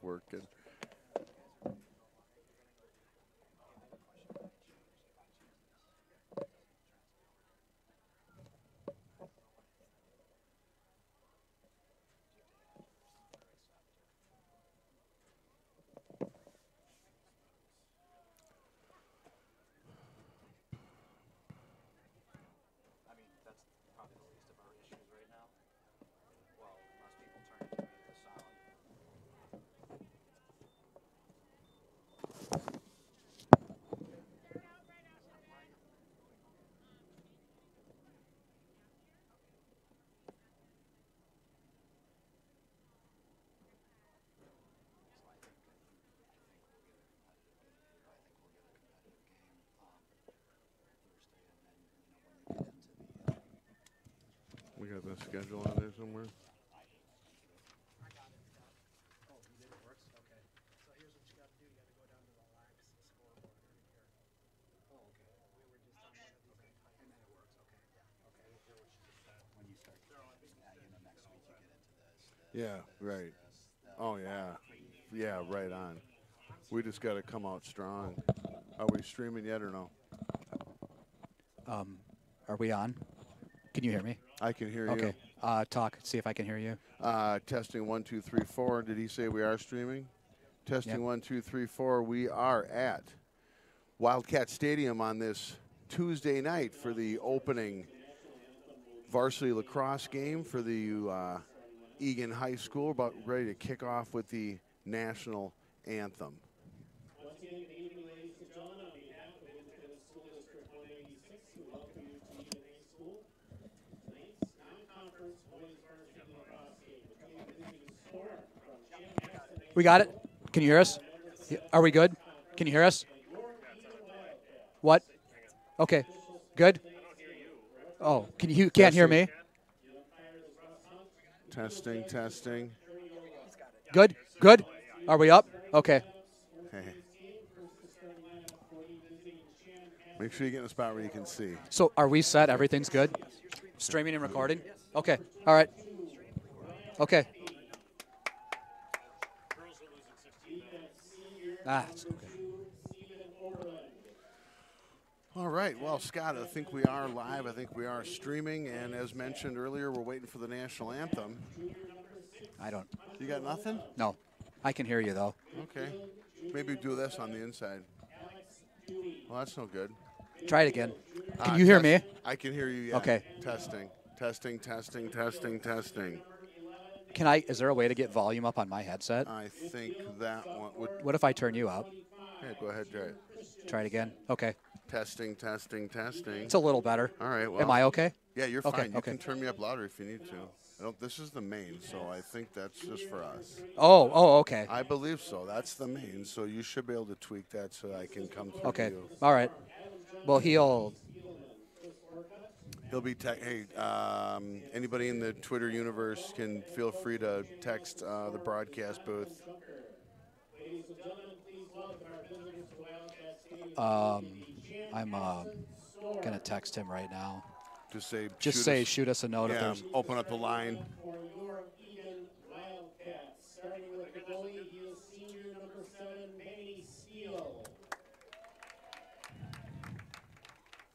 working. We got the schedule on there somewhere. Yeah, right. Oh, yeah. Yeah, right on. We just got to come out strong. Are we streaming yet or no? Are we on? Can you hear me? I can hear Okay. you. Talk. See if I can hear you. Testing 1, 2, 3, 4. Did he say we are streaming? Testing Yep. 1, 2, 3, 4. We are at Wildcat Stadium on this Tuesday night for the opening varsity lacrosse game for the Eagan High School. About ready to kick off with the national anthem. Once again, good evening, ladies and gentlemen. On behalf of Independent School District 186, we welcome you to Eagan High School. Tonight's non-conference boys varsity lacrosse game. Between visiting Storm from Chanhassen. We got it. Can you hear us? Are we good? Can you hear us? What? Okay. Good. Oh, can't hear me? Testing, testing. Good. Good. Are we up? Okay. Make sure you get in a spot where you can see. So are we set? Everything's good? Streaming and recording? Okay. All right. Okay. It's okay. All right. Well, Scott, I think we are live. I think we are streaming. And as mentioned earlier, we're waiting for the national anthem. I don't. You got nothing? No. I can hear you, though. Okay. Maybe do this on the inside. Well, that's no good. Try it again. Can you hear me? I can hear you, yeah. Okay. Testing, testing, testing, testing, testing. Is there a way to get volume up on my headset? I think that one would. What if I turn you up? Yeah, go ahead, try it. Try it again. Okay. Testing, testing, testing. It's a little better. All right. Well, am I okay? Yeah, you're okay, fine. You okay. can turn me up louder if you need to. This is the main, so I think that's just for us. Oh, okay. I believe so. That's the main, so you should be able to tweak that so I can come through. Okay. You. All right. Well, he'll be anybody in the Twitter universe can feel free to text the broadcast booth. I'm gonna text him right now. Just say shoot us a note. Yeah, open up the line. For your Eagan Wildcats, starting with the goalie, he is senior number 7, Manny Steele.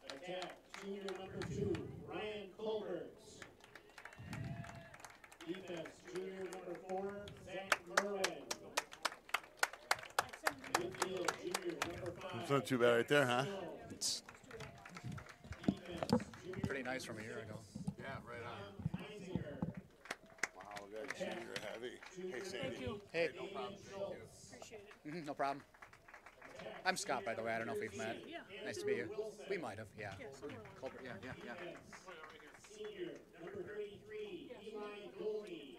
Attack, junior number 2, Ryan Colbert. Defense, junior number 4, Zach Merwin. Midfield, junior number 5. It's not too bad right there, huh? It's pretty nice from a year ago. Yeah, right on. Wow, that junior heavy. Hey, Sandy. Thank you. Hey. No problem. Thank you. Appreciate it. No problem. I'm Scott, by the way. I don't know if we've met. Yeah. Nice to meet you. We might have, yeah. Yeah, somewhere along. Colbert, yeah. Senior number 33, Eli Goldie.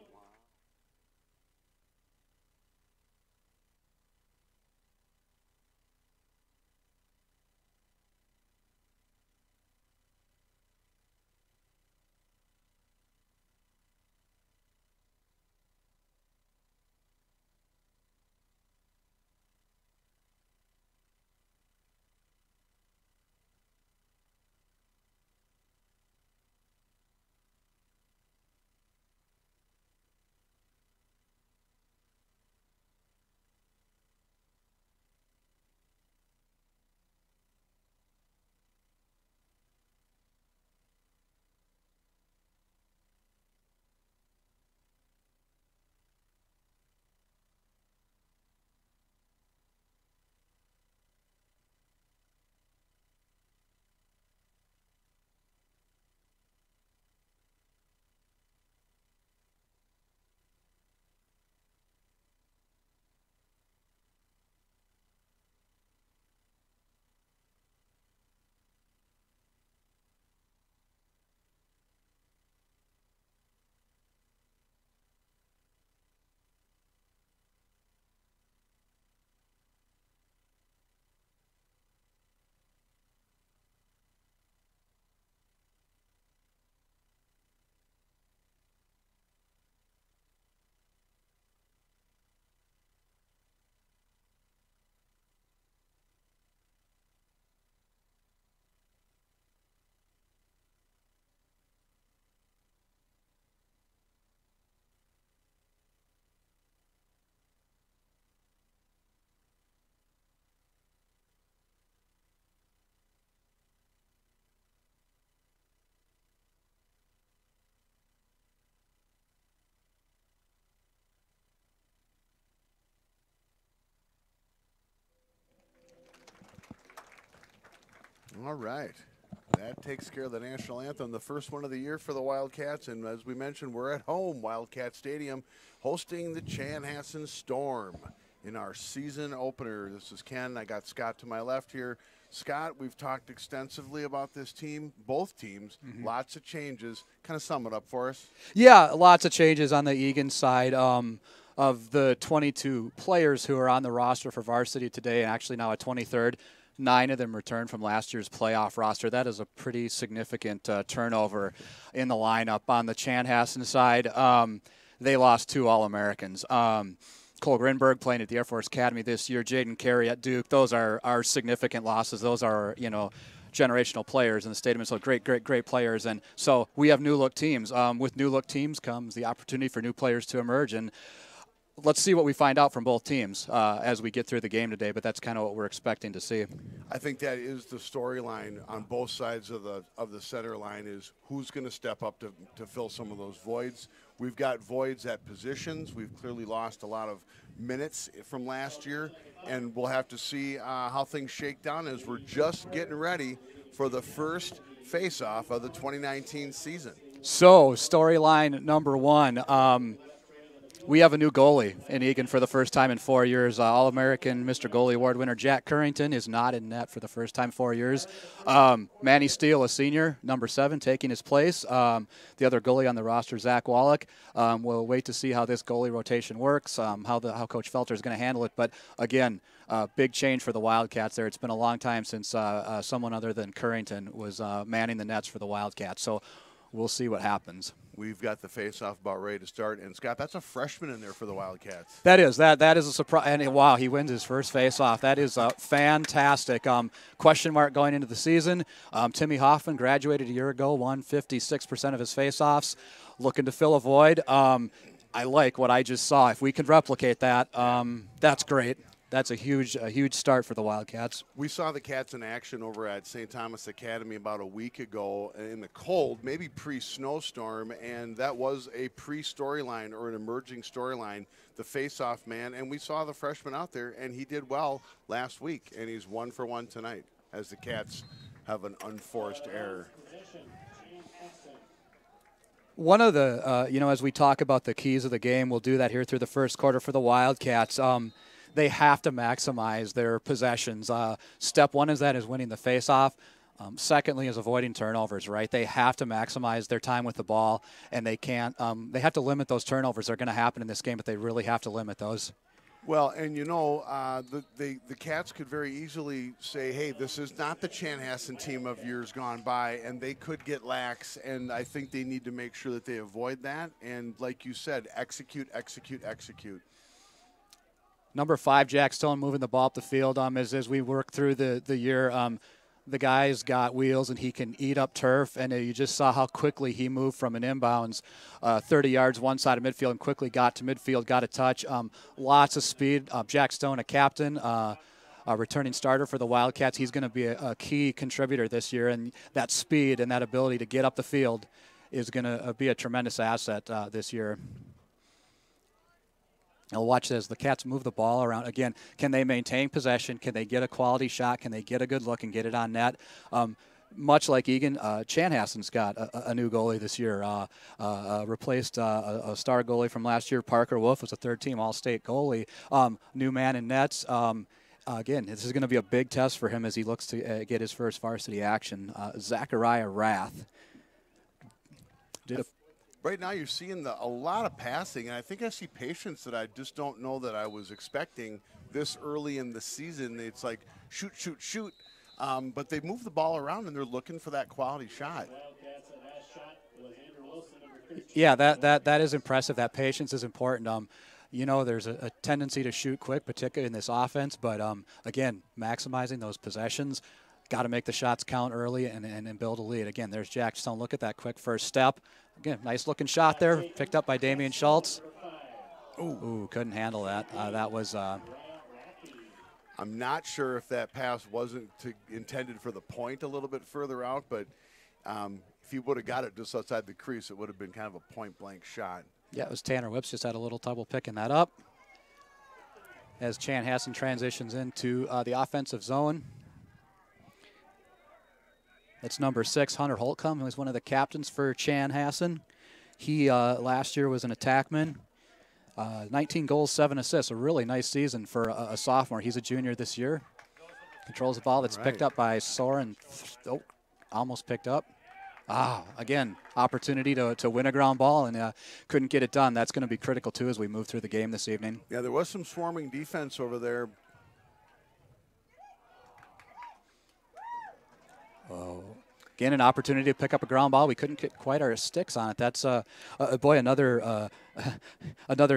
All right. That takes care of the national anthem, the first one of the year for the Wildcats. And as we mentioned, we're at home, Wildcat Stadium, hosting the Chanhassen Storm in our season opener. This is Ken. I got Scott to my left here. Scott, we've talked extensively about this team, both teams, lots of changes. Kind of sum it up for us. Yeah, lots of changes on the Eagan side. Of the 22 players who are on the roster for varsity today, and actually now a 23rd, 9 of them returned from last year's playoff roster. That is a pretty significant turnover in the lineup. On the Chanhassen side, they lost 2 All-Americans. Cole Grinberg playing at the Air Force Academy this year, Jaden Carey at Duke. Those are significant losses. Those are, generational players in the state of Minnesota, great players. And so we have new-look teams. With new-look teams comes the opportunity for new players to emerge. And let's see what we find out from both teams as we get through the game today, but that's kind of what we're expecting to see. I think that is the storyline on both sides of the center line is who's going to step up to fill some of those voids. We've got voids at positions. We've clearly lost a lot of minutes from last year, and we'll have to see how things shake down as we're just getting ready for the first face-off of the 2019 season. So, storyline number 1. We have a new goalie in Eagan for the first time in 4 years. All-American Mr. Goalie Award winner Jack Currington is not in net for the first time in 4 years. Manny Steele, a senior, number 7, taking his place. The other goalie on the roster, Zach Wallach. We'll wait to see how this goalie rotation works, how Coach Felter is going to handle it. But, again, big change for the Wildcats there. It's been a long time since someone other than Currington was manning the nets for the Wildcats. So we'll see what happens. We've got the face-off about ready to start. And, Scott, that's a freshman in there for the Wildcats. That is a surprise. And, wow, he wins his first face-off. That is fantastic. Question mark going into the season. Timmy Hoffman graduated a year ago, won 56% of his face-offs, looking to fill a void. I like what I just saw. If we can replicate that, that's great. That's a huge start for the Wildcats. We saw the Cats in action over at St. Thomas Academy about a week ago in the cold, maybe pre-snowstorm, and that was a pre-storyline or an emerging storyline, the face-off man. And we saw the freshman out there, and he did well last week, and he's 1 for 1 tonight as the Cats have an unforced error. One of the, as we talk about the keys of the game, we'll do that here through the first quarter for the Wildcats. They have to maximize their possessions. Step 1 is winning the face-off. Secondly is avoiding turnovers, right? They have to maximize their time with the ball, and they can't. They have to limit those turnovers. They're going to happen in this game, but they really have to limit those. Well, and the Cats could very easily say, hey, this is not the Chanhassen team of years gone by, and they could get lax, and I think they need to make sure that they avoid that. And like you said, execute. Number 5, Jack Stone, moving the ball up the field. As we work through the year, the guy's got wheels and he can eat up turf. And you just saw how quickly he moved from an inbounds 30 yards one side of midfield and quickly got to midfield, got a touch. Lots of speed. Jack Stone, a captain, a returning starter for the Wildcats. He's going to be a key contributor this year. And that speed and that ability to get up the field is going to be a tremendous asset this year. I'll watch as the Cats move the ball around. Again, can they maintain possession? Can they get a quality shot? Can they get a good look and get it on net? Much like Eagan, Chanhassen's got a new goalie this year. Replaced a star goalie from last year. Parker Wolf was a third-team All-State goalie. New man in nets. Again, this is going to be a big test for him as he looks to get his first varsity action. Zachariah Rath Right now you're seeing a lot of passing, and I think I see patience that I just don't know that I was expecting this early in the season. It's like shoot. But they move the ball around, and they're looking for that quality shot. Yeah, that is impressive. That patience is important. There's a tendency to shoot quick, particularly in this offense. But, again, maximizing those possessions. Got to make the shots count early and build a lead. Again, there's Jack Stone. Look at that quick first step. Again, nice-looking shot there, picked up by Damian Schultz. Ooh, couldn't handle that. That was I'm not sure if that pass wasn't intended for the point a little bit further out, but if he would have got it just outside the crease, it would have been kind of a point-blank shot. Yeah, it was Tanner Whips. Just had a little trouble picking that up. As Chanhassen transitions into the offensive zone. That's number 6, Hunter Holtcomb, who was one of the captains for Chanhassen. He last year was an attackman. 19 goals, 7 assists. A really nice season for a sophomore. He's a junior this year. Controls the ball. That's picked up by Soren. Oh, almost picked up. Again, opportunity to win a ground ball and couldn't get it done. That's going to be critical, too, as we move through the game this evening. Yeah, there was some swarming defense over there. Oh. Again, an opportunity to pick up a ground ball. We couldn't get quite our sticks on it. That's, boy, another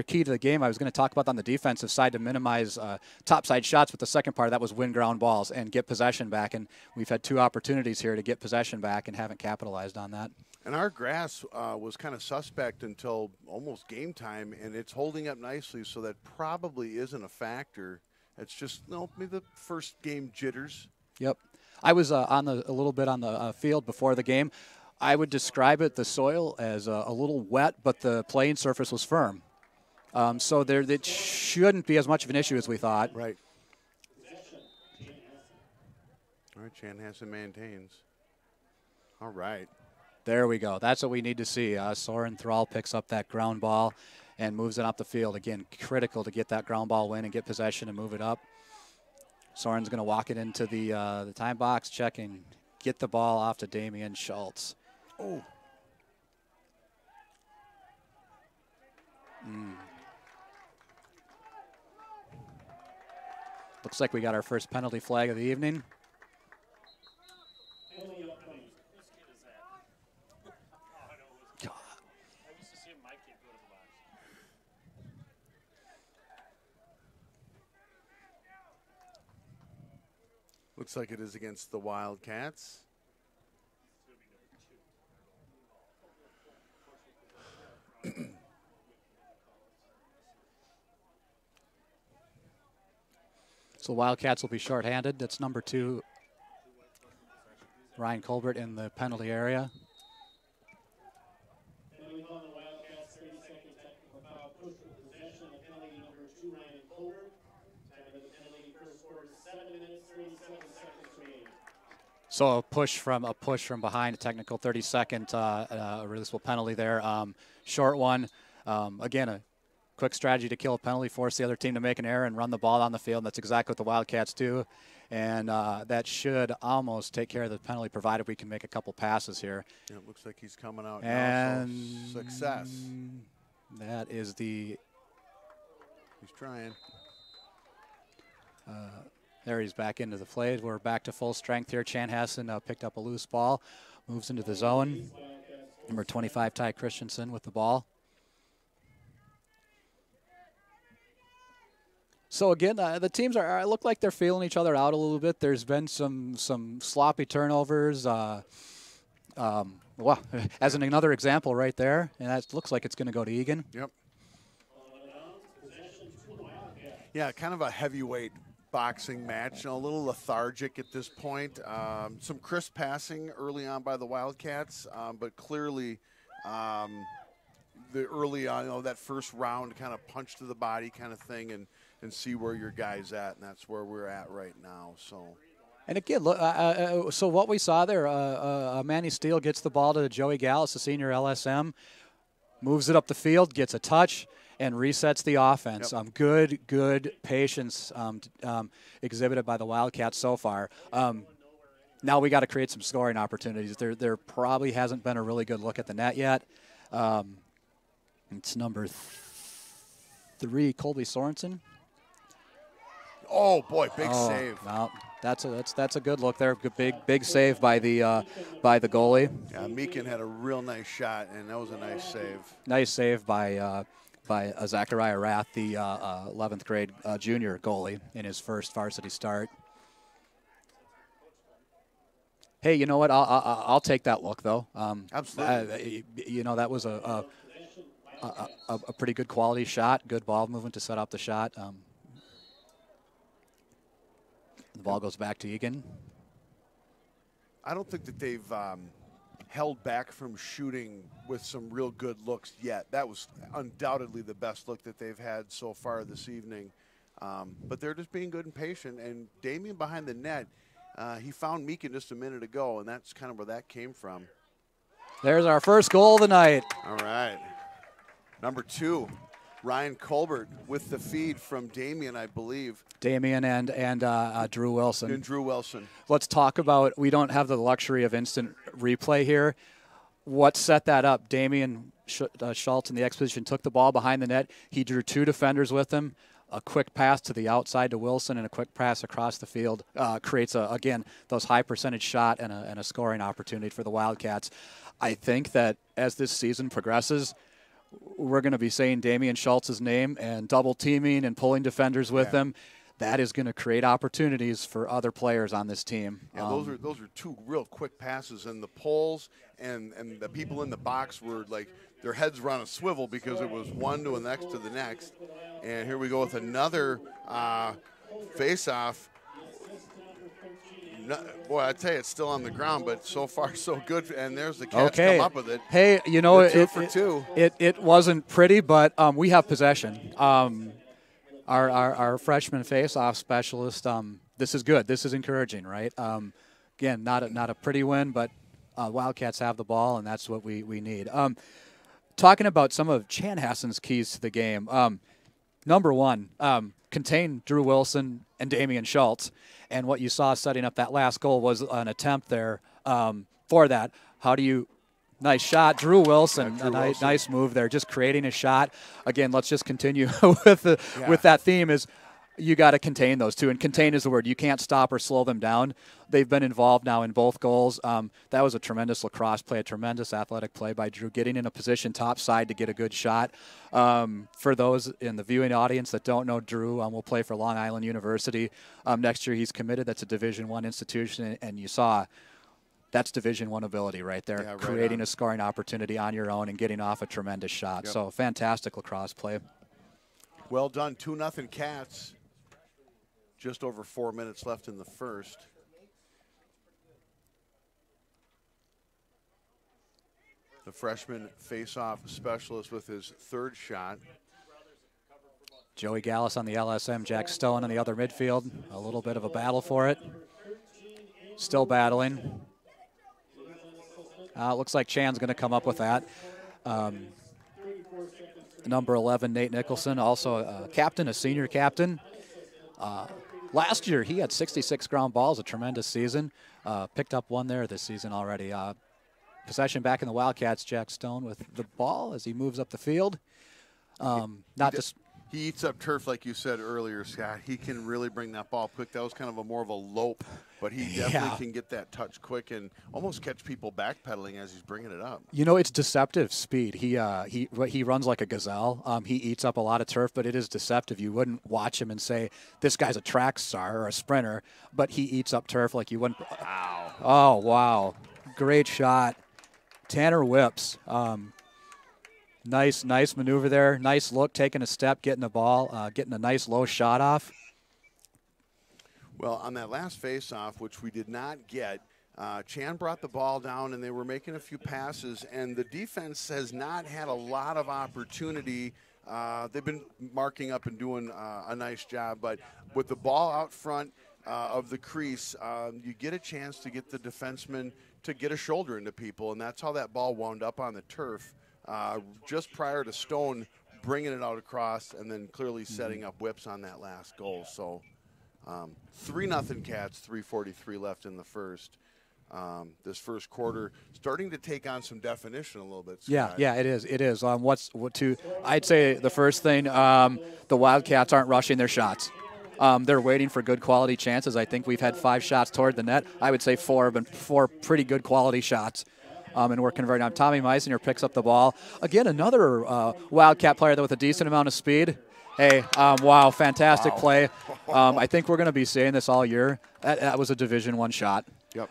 key to the game I was going to talk about on the defensive side to minimize topside shots, but the second part of that was win ground balls and get possession back. And we've had 2 opportunities here to get possession back and haven't capitalized on that. And our grass was kind of suspect until almost game time, and it's holding up nicely, so that probably isn't a factor. It's just, maybe the first game jitters. Yep. I was a little bit on the field before the game. I would describe it, the soil, as a little wet, but the playing surface was firm. So it shouldn't be as much of an issue as we thought. Right. All right, Chanhassen maintains. All right. There we go. That's what we need to see. Soren Thrall picks up that ground ball and moves it up the field. Again, critical to get that ground ball win and get possession and move it up. Soren's going to walk it into the time box, check and get the ball off to Damian Schultz. Oh. Looks like we got our first penalty flag of the evening. Looks like it is against the Wildcats. So Wildcats will be shorthanded. That's number 2, Ryan Colbert, in the penalty area. Penalty on the Wildcats, 30-second technical foul, push for possession of penalty number 2, Ryan Colbert. Time of the penalty, first quarter, 7 minutes, 37 seconds remaining. So a push from behind, a technical 30-second releasable penalty there. Short one. Again, a quick strategy to kill a penalty, force the other team to make an error and run the ball on the field. And that's exactly what the Wildcats do. And that should almost take care of the penalty, provided we can make a couple passes here. Yeah, it looks like he's coming out and now, so success. That is the... He's trying. There he's back into the play. We're back to full strength here. Chanhassen picked up a loose ball, moves into the zone. Number 25, Ty Christensen with the ball. So again, the teams look like they're feeling each other out a little bit. There's been some sloppy turnovers. Well, as another example right there, and that looks like it's going to go to Eagan. Yep. Yeah, kind of a heavyweight boxing match, a little lethargic at this point. Some crisp passing early on by the Wildcats, but clearly the early on, that first round kind of punch to the body kind of thing, and see where your guy's at, and that's where we're at right now. So. And again, look, so what we saw there, Manny Steele gets the ball to Joey Gallus, the senior LSM, moves it up the field, gets a touch, and resets the offense. Yep. Good patience exhibited by the Wildcats so far. Now we got to create some scoring opportunities. There probably hasn't been a really good look at the net yet. It's number 3, Colby Sorensen. Oh boy, big save. No, that's a good look there. Big save by the goalie. Yeah, Meekin had a real nice shot, and that was a nice save. Nice save by Zachariah Rath, the 11th grade junior goalie in his first varsity start. Hey, you know what? I'll take that look though. Absolutely. That was a pretty good quality shot. Good ball movement to set up the shot. The ball goes back to Eagan. I don't think that they've held back from shooting with some real good looks yet. That was undoubtedly the best look that they've had so far this evening. But they're just being good and patient. And Damian behind the net, he found Meekin just a minute ago, and that's kind of where that came from. There's our first goal of the night. All right. Number 2, Ryan Colbert with the feed from Damian, I believe. Damian and Drew Wilson. And Drew Wilson. Let's talk about, we don't have the luxury of instant replay here. What set that up? Damian Schultz in the exposition took the ball behind the net. He drew 2 defenders with him. A quick pass to the outside to Wilson and a quick pass across the field creates, again, those high percentage shot and a scoring opportunity for the Wildcats. I think that as this season progresses, we're going to be saying Damian Schultz's name and double teaming and pulling defenders with him. That is going to create opportunities for other players on this team. Yeah, those are 2 real quick passes, and the pulls and the people in the box were like their heads were on a swivel because it was one to the next to the next. And here we go with another face-off. Boy, I tell you, it's still on the ground, but so far so good. And there's the Cats come up with it. Hey, you know, it wasn't pretty, but we have possession. Our freshman face-off specialist. This is good. This is encouraging, right? Again, not a pretty win, but Wildcats have the ball, and that's what we need. Talking about some of Chanhassen's keys to the game. Number 1, contain Drew Wilson and Damian Schultz. And what you saw setting up that last goal was an attempt there for that. How do you – nice shot. Drew Wilson, nice move there, just creating a shot. Again, let's just continue with that theme is you got to contain those 2. And contain is the word. You can't stop or slow them down. They've been involved now in both goals. That was a tremendous lacrosse play, a tremendous athletic play by Drew, getting in a position top side to get a good shot. For those in the viewing audience that don't know Drew, will play for Long Island University. Next year he's committed. That's a Division I institution, and you saw that's Division I ability right there, right creating a scoring opportunity on your own and getting off a tremendous shot. So fantastic lacrosse play. Well done, 2-0 Cats. Just over 4 minutes left in the first. The freshman face-off specialist with his 3rd shot. Joey Gallus on the LSM, Jack Stone on the other midfield. A little bit of a battle for it. Still battling. Looks like Chan's going to come up with that. Number 11, Nate Nicholson, also a captain, a senior captain. Last year, he had 66 ground balls, a tremendous season. Picked up 1 there this season already. Possession back in the Wildcats, Jack Stone with the ball as he moves up the field. He eats up turf like you said earlier, Scott. He can really bring that ball quick. That was kind of more of a lope, but he definitely can get that touch quick and almost catch people backpedaling as he's bringing it up. You know, it's deceptive speed. He runs like a gazelle. He eats up a lot of turf, but it is deceptive. You wouldn't watch him and say, this guy's a track star or a sprinter, but he eats up turf like you wouldn't. Wow. Oh, wow. Great shot. Tanner whips. Nice maneuver there. Nice look, taking a step, getting the ball, getting a nice low shot off. Well, on that last face-off, which we did not get, Chan brought the ball down, and they were making a few passes, and the defense has not had a lot of opportunity. They've been marking up and doing a nice job, but with the ball out front of the crease, you get a chance to get the defenseman to get a shoulder into people, and that's how that ball wound up on the turf. Just prior to Stone bringing it out across and then clearly setting up whips on that last goal. So 3-0 Cats, 3:43 left in the first. This first quarter starting to take on some definition a little bit, Scott. Yeah, it is. It is. I'd say the first thing, the Wildcats aren't rushing their shots. They're waiting for good quality chances. I think we've had 5 shots toward the net. I would say 4 have been 4 pretty good quality shots. And we're converting on. Tommy Meisinger picks up the ball. Again, another Wildcat player with a decent amount of speed. Hey, wow, fantastic play. I think we're going to be saying this all year. That was a Division I shot. Yep.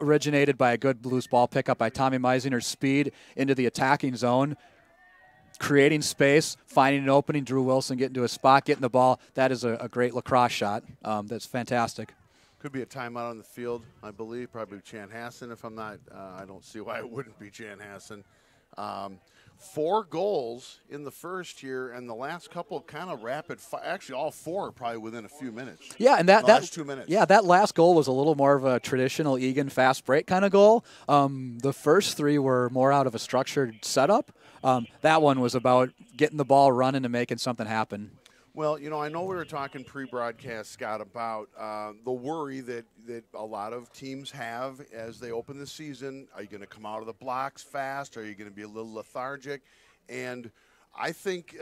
Originated by a good loose ball pickup by Tommy Meisinger's speed into the attacking zone, creating space, finding an opening. Drew Wilson getting to a spot, getting the ball. That is a great lacrosse shot. That's fantastic. Could be a timeout on the field, I believe. Probably Chanhassen. If I'm not, I don't see why it wouldn't be Chanhassen. 4 goals in the first here, and the last couple kind of rapid fire. Actually, all 4 probably within a few minutes. Yeah, and that last 2 minutes. Yeah, that last goal was a little more of a traditional Eagan fast break kind of goal. The first 3 were more out of a structured setup. That one was about getting the ball running and making something happen. Well, you know, I know we were talking pre-broadcast, Scott, about the worry that a lot of teams have as they open the season. Are you going to come out of the blocks fast? Are you going to be a little lethargic? And I think,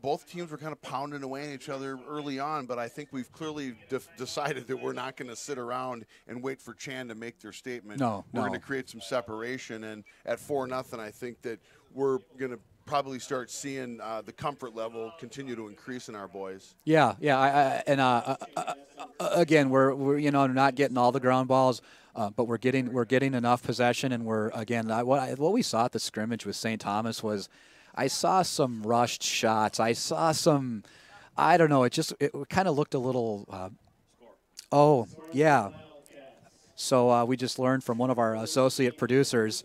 both teams were kind of pounding away at each other early on, but I think we've clearly decided that we're not going to sit around and wait for Chan to make their statement. No. We're going to create some separation. And at 4-0, I think that we're going to probably start seeing the comfort level continue to increase in our boys. Yeah. Again, we're not getting all the ground balls, but we're getting enough possession, and we're again what we saw at the scrimmage with St. Thomas was, I saw some rushed shots. I saw some, I don't know. It kind of looked a little. Oh yeah. So we just learned from one of our associate producers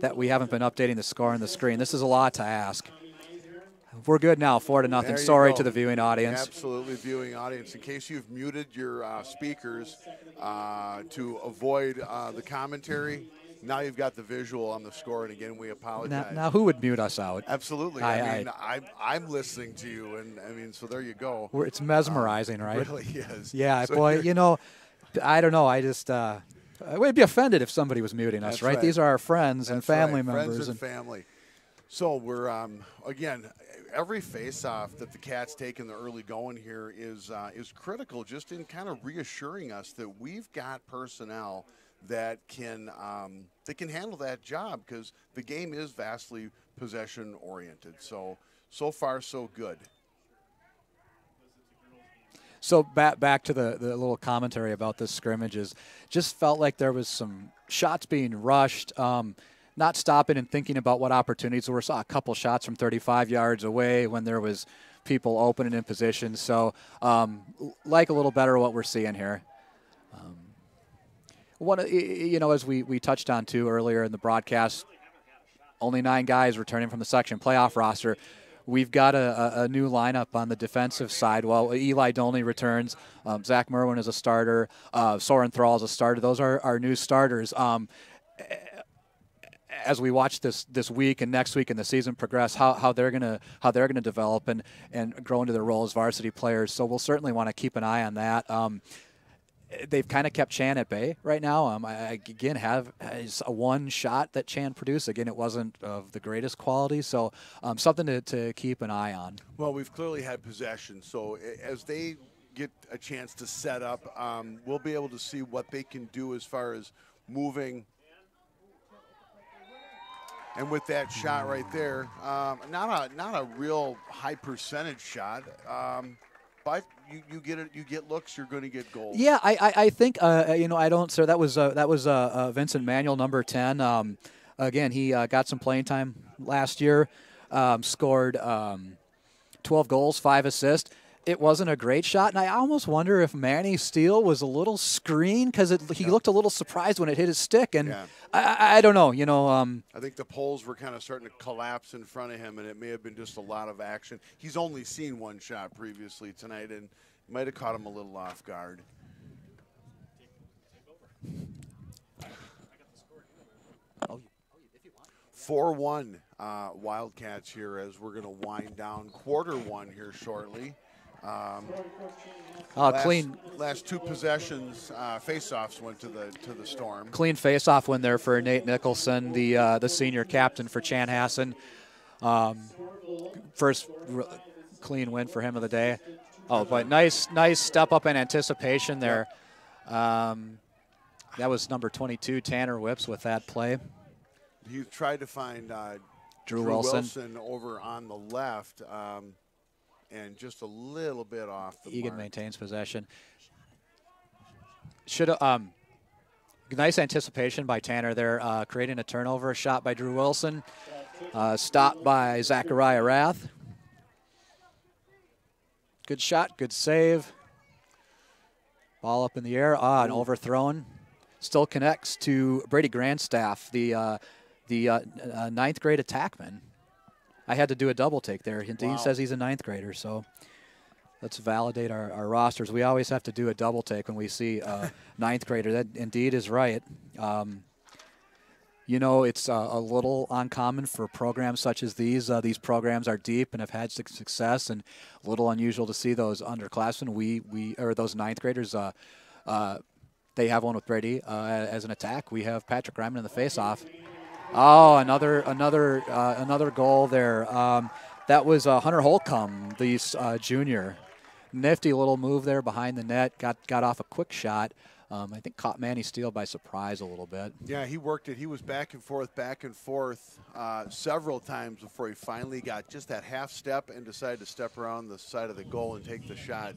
that we haven't been updating the score on the screen. This is a lot to ask. We're good now, 4-0. Sorry to the viewing audience. Absolutely, viewing audience. In case you've muted your speakers to avoid the commentary, now you've got the visual on the score, and again, we apologize. Now who would mute us out? Absolutely. I'm listening to you, and so there you go. It's mesmerizing, right? It really is. Yeah, so boy, I don't know. I just we'd be offended if somebody was muting us, right? These are our friends and family members. Friends and family. So we're, again, every face-off that the Cats take in the early going here is critical, just in kind of reassuring us that we've got personnel that can handle that job, because the game is vastly possession-oriented. So far, so good. So back to the little commentary about the scrimmages. Just felt like there was some shots being rushed, not stopping and thinking about what opportunities there were. Saw a couple shots from 35 yards away when there was people open and in position. So like a little better what we're seeing here. As we touched on too earlier in the broadcast, only 9 guys returning from the section playoff roster. We've got a new lineup on the defensive side. Well, Eli Dolney returns. Zach Merwin is a starter. Soren Thrall is a starter. Those are our new starters. As we watch this week and next week and the season progress, how they're gonna develop and grow into their role as varsity players. So we'll certainly want to keep an eye on that. They've kind of kept Chan at bay right now. I again have a one shot that Chan produced. Again, it wasn't of the greatest quality, so something to keep an eye on. Well, we've clearly had possession, so as they get a chance to set up, we'll be able to see what they can do as far as moving. And with that shot right there, not a real high percentage shot. But you get looks, you're going to get goals. Yeah, I think I don't. So that was Vincent Manuel, number 10. Again, he got some playing time last year. Scored 12 goals, 5 assists. It wasn't a great shot, and I almost wonder if Manny Steele was a little screened because he looked a little surprised when it hit his stick, and I don't know. I think the poles were kind of starting to collapse in front of him, and it may have been just a lot of action. He's only seen one shot previously tonight, and might have caught him a little off guard. Oh. 4-1 Wildcats here as we're going to wind down quarter one here shortly. Last 2 possessions, face-offs went to the Storm. Clean face-off win there for Nate Nicholson, the senior captain for Chanhassen. First clean win for him of the day. Oh, but nice step up in anticipation there. That was number 22, Tanner Whips, with that play. He tried to find Drew Wilson over on the left. And just a little bit off the Eagan mark. Maintains possession. Nice anticipation by Tanner there, creating a turnover. A shot by Drew Wilson. Stopped by Zachariah Rath. Good shot, good save. Ball up in the air, and overthrown. Still connects to Brady Grandstaff, the 9th grade attackman. I had to do a double take there. And Dean Wow. says he's a 9th grader, so let's validate our rosters. We always have to do a double take when we see a 9th grader. That indeed is right. You know, it's a little uncommon for programs such as these. These programs are deep and have had success, and a little unusual to see those underclassmen. Or those 9th graders. They have one with Brady as an attack. We have Patrick Ryman in the face-off. Oh, another goal there. That was Hunter Holcomb, the junior. Nifty little move there behind the net. Got off a quick shot. I think caught Manny Steele by surprise a little bit. Yeah, he worked it. He was back and forth several times before he finally got just that half step and decided to step around the side of the goal and take the shot.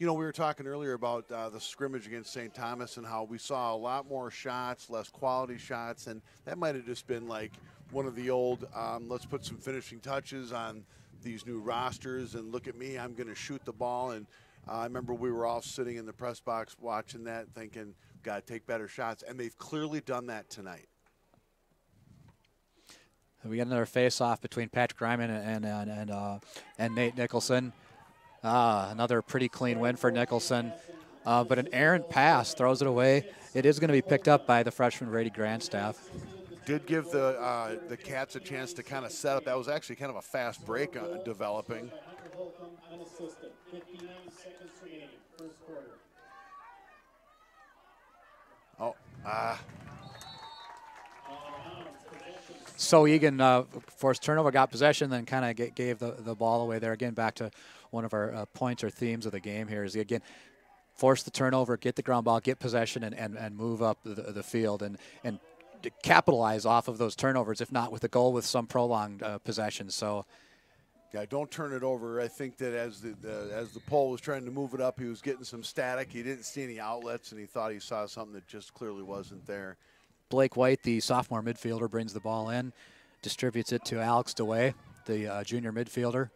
You know, we were talking earlier about the scrimmage against St. Thomas and how we saw a lot more shots, less quality shots, and that might have just been like one of the old, let's put some finishing touches on these new rosters, and look at me, I'm going to shoot the ball. And I remember we were all sitting in the press box watching that thinking, got to take better shots, and they've clearly done that tonight. We got another face-off between Patrick Ryman and Nate Nicholson. Another pretty clean win for Nicholson. But an errant pass throws it away. It is going to be picked up by the freshman Brady Grandstaff. Did give the Cats a chance to kind of set up. That was actually kind of a fast break developing. Unassisted. 59 seconds remaining. First quarter. So Eagan forced turnover, got possession, then kind of gave the ball away there. Again, back to one of our points or themes of the game here is, again, force the turnover, get the ground ball, get possession, and move up the field and to capitalize off of those turnovers, if not with a goal, with some prolonged possession. So, yeah, don't turn it over. I think that as the pole was trying to move it up, he was getting some static. He didn't see any outlets, and he thought he saw something that just clearly wasn't there. Blake White, the sophomore midfielder, brings the ball in, distributes it to Alex DeWay, the junior midfielder.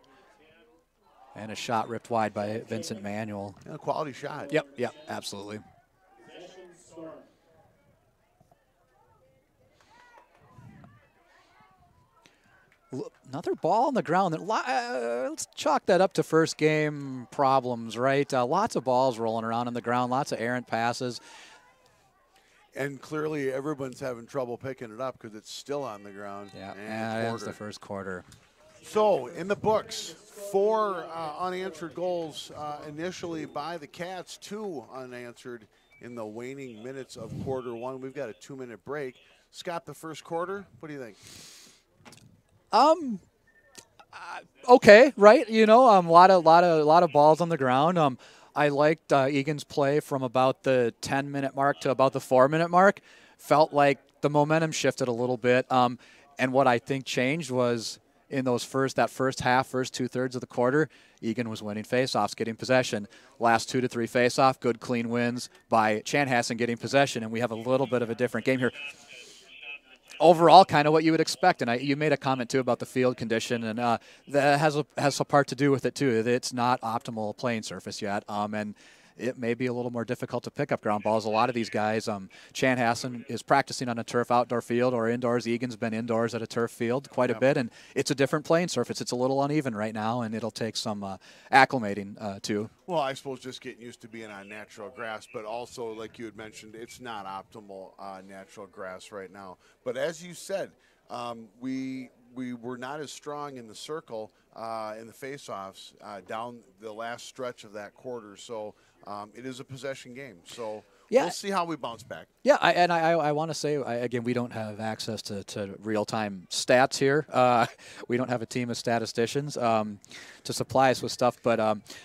And a shot ripped wide by Vincent Manuel. Yeah, a quality shot. Yep, absolutely. Another ball on the ground. Let's chalk that up to first game problems, right? Lots of balls rolling around on the ground, lots of errant passes. And clearly everyone's having trouble picking it up because it's still on the ground. Yeah, and it's the first quarter. So, in the books, 4 unanswered goals initially by the Cats, 2 unanswered in the waning minutes of quarter 1. We've got a 2-minute break. Scott, the first quarter, what do you think? Okay, right? You know, a lot of balls on the ground. I liked Egan's play from about the 10-minute mark to about the 4-minute mark. Felt like the momentum shifted a little bit. And what I think changed was in that first half, first 2/3 of the quarter, Eagan was winning faceoffs, getting possession. Last 2 to 3 faceoff, good clean wins by Chanhassen getting possession, and we have a little bit of a different game here. Overall, kind of what you would expect, and you made a comment too about the field condition, and that has a part to do with it too. It's not optimal playing surface yet, and it may be a little more difficult to pick up ground balls. A lot of these guys, Chanhassen is practicing on a turf outdoor field or indoors. Egan's been indoors at a turf field quite a bit, and it's a different playing surface. It's a little uneven right now, and it'll take some acclimating to. Well, I suppose just getting used to being on natural grass, but also, like you had mentioned, it's not optimal natural grass right now. But as you said, we were not as strong in the circle in the face-offs down the last stretch of that quarter. So it is a possession game. So we'll see how we bounce back. Yeah, I want to say, again, we don't have access to real-time stats here. We don't have a team of statisticians to supply us with stuff. But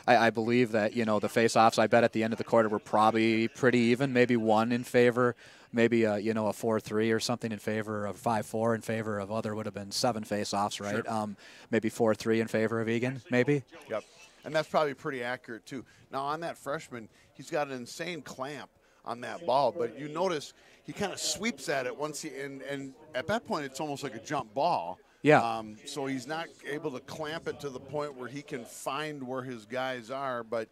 I believe that, you know, the face-offs, I bet at the end of the quarter were probably pretty even, maybe 1 in favor. Maybe a 4-3 or something in favor of 5-4 in favor of other would have been 7 face-offs, right? Sure. Maybe 4-3 in favor of Eagan, maybe. Yep, and that's probably pretty accurate too. Now on that freshman, he's got an insane clamp on that ball, but you notice he kind of sweeps at it once and at that point it's almost like a jump ball. Yeah. So he's not able to clamp it to the point where he can find where his guys are, but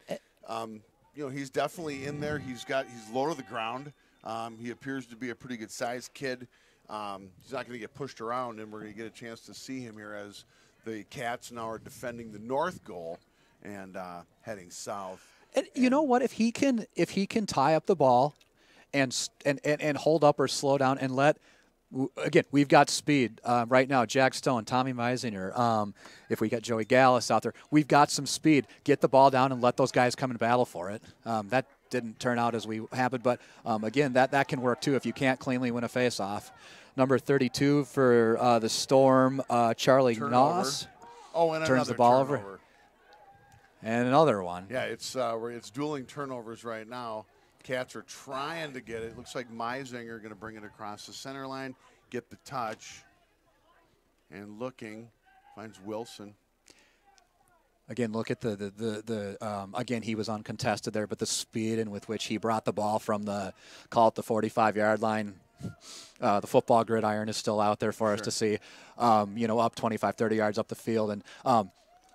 he's definitely in there. He's low to the ground. He appears to be a pretty good-sized kid. He's not going to get pushed around, and we're going to get a chance to see him here as the Cats now are defending the north goal and heading south. And you know what? If he can tie up the ball and hold up or slow down and let. Again, we've got speed right now. Jack Stone, Tommy Meisinger. If we get Joey Gallus out there, we've got some speed. Get the ball down and let those guys come and battle for it. That didn't turn out as we happened, but again, that can work too if you can't cleanly win a faceoff. Number 32 for the Storm, Charlie Noss. Oh, and turns the ball over. And another one. Yeah, it's dueling turnovers right now. Cats are trying to get it. Looks like Meisinger going to bring it across the center line, get the touch, and looking, finds Wilson. Again, look at again, he was uncontested there, but the speed in with which he brought the ball from the 45-yard line. The football gridiron is still out there for us to see, up 25, 30 yards up the field, and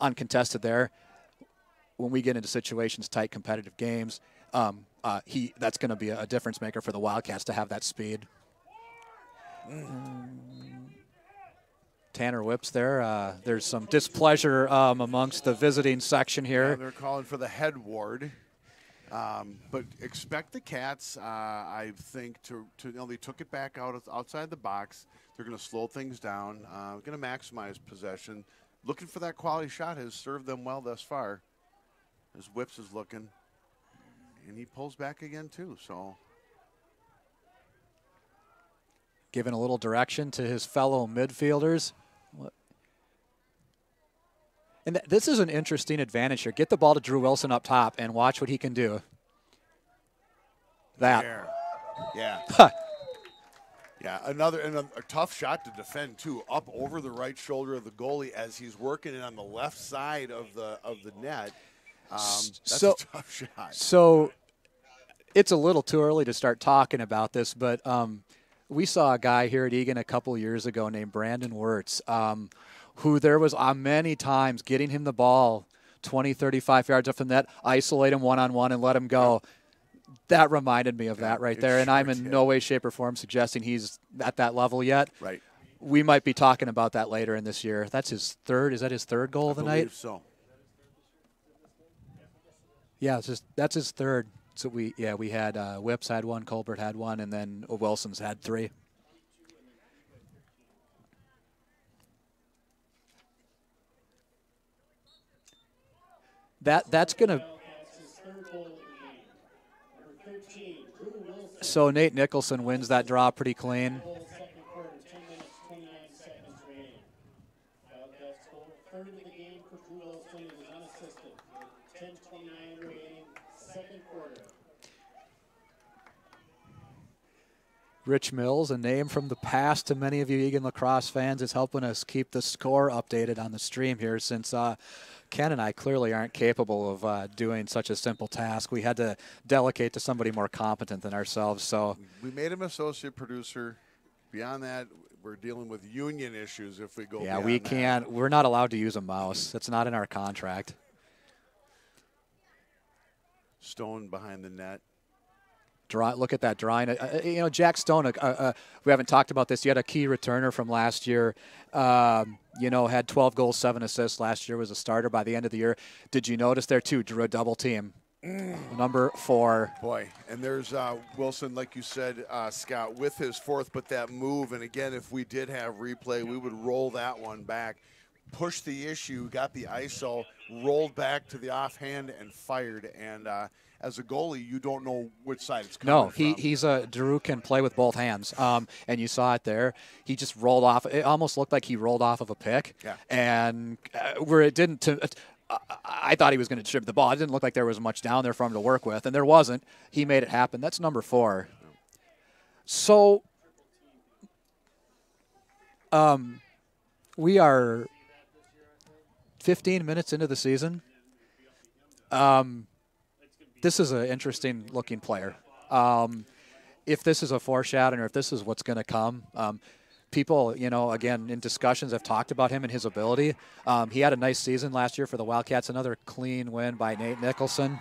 uncontested there. When we get into situations, tight competitive games, that's going to be a difference maker for the Wildcats to have that speed. Tanner whips there. There's some displeasure amongst the visiting section here. Yeah, they're calling for the head ward. But expect the Cats, I think, to they took it back outside the box. They're going to slow things down, going to maximize possession. Looking for that quality shot has served them well thus far. As Whips is looking, and he pulls back again too. So, giving a little direction to his fellow midfielders. And this is an interesting advantage here. Get the ball to Drew Wilson up top and watch what he can do. That. Yeah. Yeah, a tough shot to defend too, up over the right shoulder of the goalie as he's working it on the left side of the net. That's a tough shot. So it's a little too early to start talking about this, but we saw a guy here at Eagan a couple years ago named Brandon Wirtz, who there was many times getting him the ball 20, 35 yards up from the net, isolate him one-on-one and let him go. That reminded me of that right there, and I'm in no way, shape, or form suggesting he's at that level yet. Right. We might be talking about that later in this year. That's his third. Is that his third goal of the night? I believe so. Yeah, that's his third. So we had Whips had one, Colbert had one, and then Wilson's had three. That's gonna. So Nate Nicholson wins that draw pretty clean. Rich Mills, a name from the past to many of you Eagan lacrosse fans, is helping us keep the score updated on the stream here since Ken and I clearly aren't capable of doing such a simple task. We had to delegate to somebody more competent than ourselves. So we made him associate producer. Beyond that, we're dealing with union issues if we go beyond we that. can't. We're not allowed to use a mouse. That's not in our contract. Stone behind the net. Look at that drawing. Jack Stone, we haven't talked about this yet, a key returner from last year. Had 12 goals, 7 assists last year, was a starter by the end of the year. Did you notice there, too, drew a double team? Number 4. Boy, and there's Wilson, like you said, Scott, with his fourth, but that move, and again, if we did have replay, we would roll that one back, push the issue, got the ISO, rolled back to the offhand, and fired, and as a goalie, you don't know which side it's coming from. No, Drew can play with both hands, and you saw it there. He just rolled off. It almost looked like he rolled off of a pick, and where it didn't. I thought he was going to distribute the ball. It didn't look like there was much down there for him to work with, and there wasn't. He made it happen. That's number 4. So we are 15 minutes into the season. This is an interesting looking player. If this is a foreshadowing or if this is what's going to come, people, again, in discussions have talked about him and his ability. He had a nice season last year for the Wildcats. Another clean win by Nate Nicholson,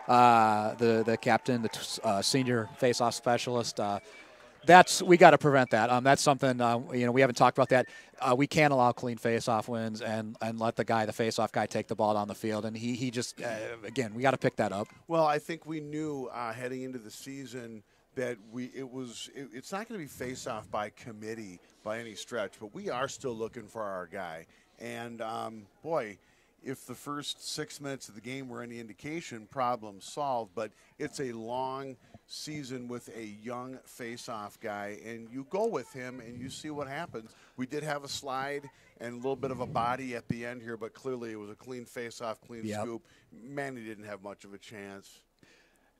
the captain, the senior face-off specialist. we got to prevent that. That's something we haven't talked about that. We can't allow clean face-off wins and let the face-off guy take the ball down the field. And he just again, we got to pick that up. Well, I think we knew heading into the season that it's not going to be face-off by committee by any stretch, but we are still looking for our guy. And boy, if the first 6 minutes of the game were any indication, problem solved. But it's a long season with a young face-off guy, and you go with him and you see what happens. We did have a slide and a little bit of a body at the end here, but clearly it was a clean face-off, clean scoop. Manny didn't have much of a chance.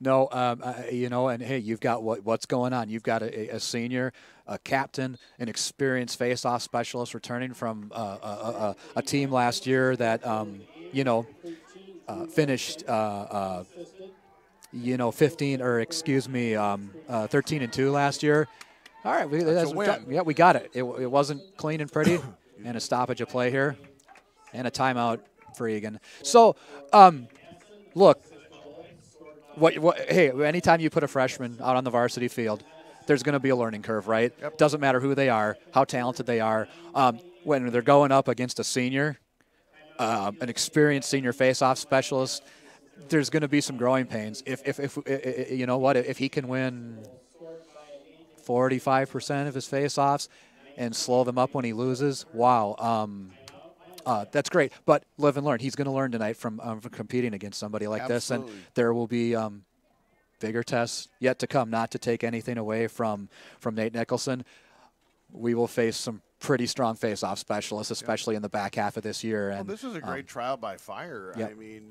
No, and hey, you've got what's going on. You've got a senior, a captain, an experienced face-off specialist returning from a team last year that finished 13-2 last year. All right, we got it. It wasn't clean and pretty, and a stoppage of play here, and a timeout for Eagan. So, look. Hey, anytime you put a freshman out on the varsity field, there's going to be a learning curve, right? Yep. Doesn't matter who they are, how talented they are. When they're going up against a senior, an experienced senior face-off specialist, there's going to be some growing pains. If he can win 45% of his face-offs and slow them up when he loses, wow. That's great, but live and learn. He's going to learn tonight from competing against somebody like this, and there will be bigger tests yet to come. Not to take anything away from Nate Nicholson, we will face some pretty strong face-off specialists, especially in the back half of this year. And this is a great trial by fire. Yep. I mean,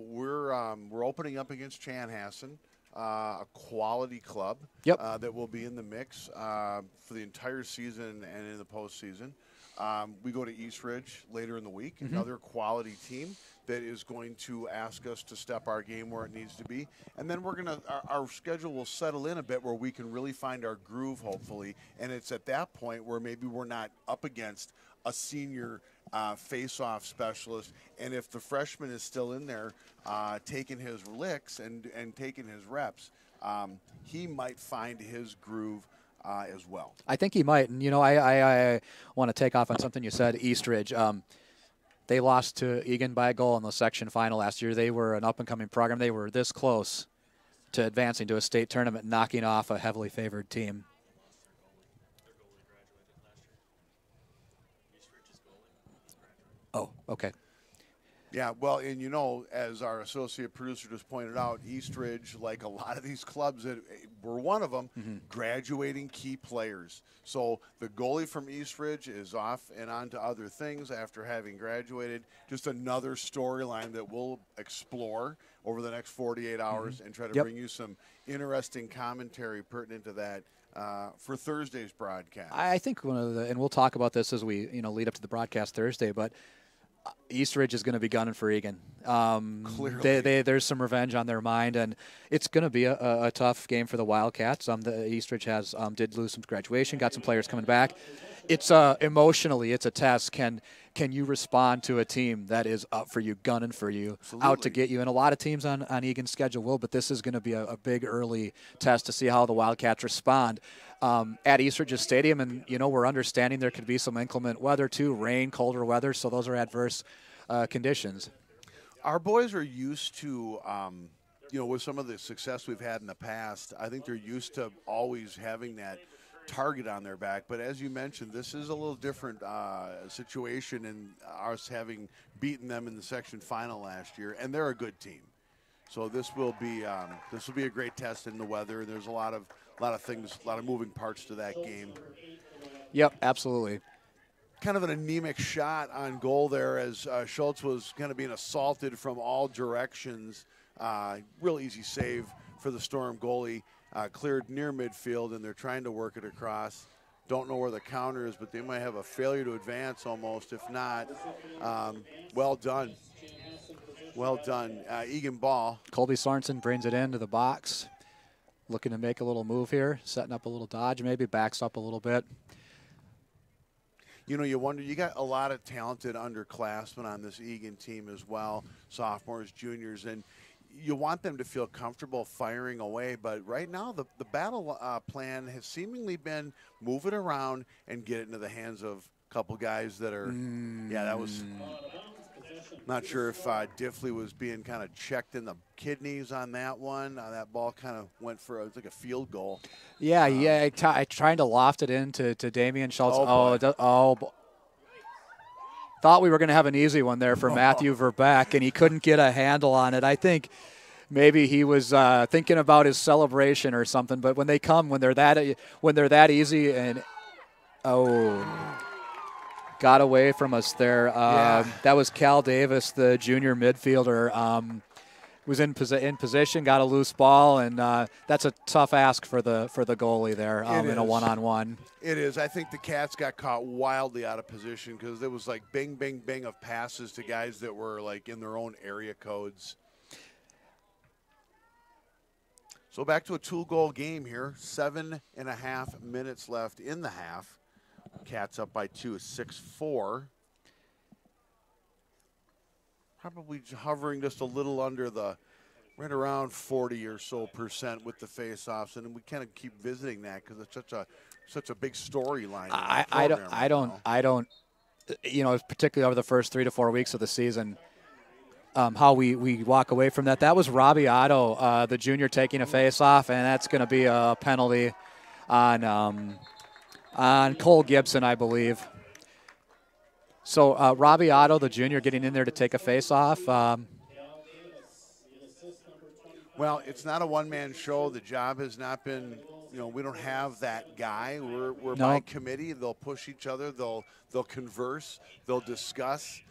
we're opening up against Chanhassen, a quality club that will be in the mix for the entire season and in the postseason. We go to East Ridge later in the week, another quality team that is going to ask us to step our game where it needs to be. And then our schedule will settle in a bit where we can really find our groove, hopefully. And it's at that point where maybe we're not up against a senior face-off specialist. And if the freshman is still in there taking his licks and taking his reps, he might find his groove as well. I think he might. And, I want to take off on something you said, East Ridge. They lost to Eagan by a goal in the section final last year. They were an up-and-coming program. They were this close to advancing to a state tournament, knocking off a heavily favored team. Oh, okay. Yeah, well, and as our associate producer just pointed out, East Ridge, like a lot of these clubs that were one of them, graduating key players. So the goalie from East Ridge is off and on to other things after having graduated. Just another storyline that we'll explore over the next 48 hours and try to bring you some interesting commentary pertinent to that for Thursday's broadcast. I think and we'll talk about this as we lead up to the broadcast Thursday, but East Ridge is going to be gunning for Eagan. Clearly. There's some revenge on their mind, and it's going to be a tough game for the Wildcats. The East Ridge did lose some graduation, got some players coming back. It's emotionally, it's a test. Can you respond to a team that is up for you, gunning for you, out to get you? And a lot of teams on Eagan's schedule will, but this is going to be a big early test to see how the Wildcats respond at East Ridge's stadium. And, we're understanding there could be some inclement weather too, rain, colder weather, so those are adverse conditions. Our boys are used to, with some of the success we've had in the past, I think they're used to always having that target on their back. But as you mentioned, this is a little different situation in us having beaten them in the section final last year, and they're a good team. So this will be a great test in the weather. There's a lot of things, a lot of moving parts to that game. Yep, absolutely. Kind of an anemic shot on goal there as Schultz was kind of being assaulted from all directions. Real easy save for the Storm goalie. Cleared near midfield, and they're trying to work it across. Don't know where the counter is, but they might have a failure to advance almost. If not, well done. Well done. Eagan ball. Colby Sorensen brings it into the box. Looking to make a little move here, setting up a little dodge, maybe backs up a little bit. You wonder, you got a lot of talented underclassmen on this Eagan team as well, sophomores, juniors, and you want them to feel comfortable firing away, but right now the battle plan has seemingly been move it around and get it into the hands of a couple guys that are, yeah, that was, not sure if Diffley was being kind of checked in the kidneys on that one. That ball kind of went for, it was like a field goal. Yeah, I trying to loft it into Damian Schultz. Oh, Thought we were going to have an easy one there for Matthew Verbeck, and he couldn't get a handle on it. I think maybe he was thinking about his celebration or something. But when they come, when they're that easy, and got away from us there. That was Cal Davis, the junior midfielder. Was in position, got a loose ball, and that's a tough ask for the goalie there in a one-on-one. It is. I think the Cats got caught wildly out of position because there was like bing, bing, bing of passes to guys that were like in their own area codes. So back to a 2-goal game here. 7.5 minutes left in the half. Cats up by 2, 6-4. Probably hovering just a little under the, right around 40 or so % with the face-offs, and we kind of keep visiting that because it's such a big storyline. I don't, you know, particularly over the first 3 to 4 weeks of the season, how we walk away from that. That was Robbie Otto, the junior, taking a face-off, and that's going to be a penalty on Cole Gibson, I believe. So Robbie Otto, the junior, getting in there to take a face-off. Well, it's not a one-man show. The job has not been, you know, we don't have that guy. We're by committee. They'll push each other. They'll converse. They'll discuss.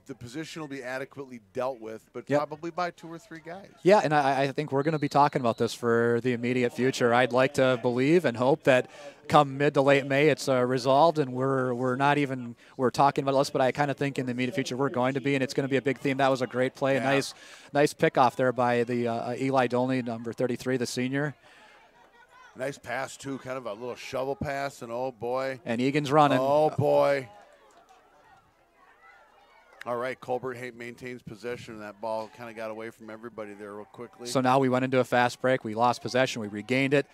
The position will be adequately dealt with, but probably by 2 or 3 guys. Yeah, and I think we're going to be talking about this for the immediate future. I'd like to believe and hope that come mid to late May it's resolved, and we're talking about this, but I kind of think in the immediate future we're going to be, and it's going to be a big theme. That was a great play, a nice pickoff there by the Eli Dolney, number 33, the senior. Nice pass too, kind of a little shovel pass, and oh boy. And Egan's running. Oh boy. All right, Colbert maintains possession, and that ball kind of got away from everybody there real quickly. So now we went into a fast break. We lost possession. We regained it.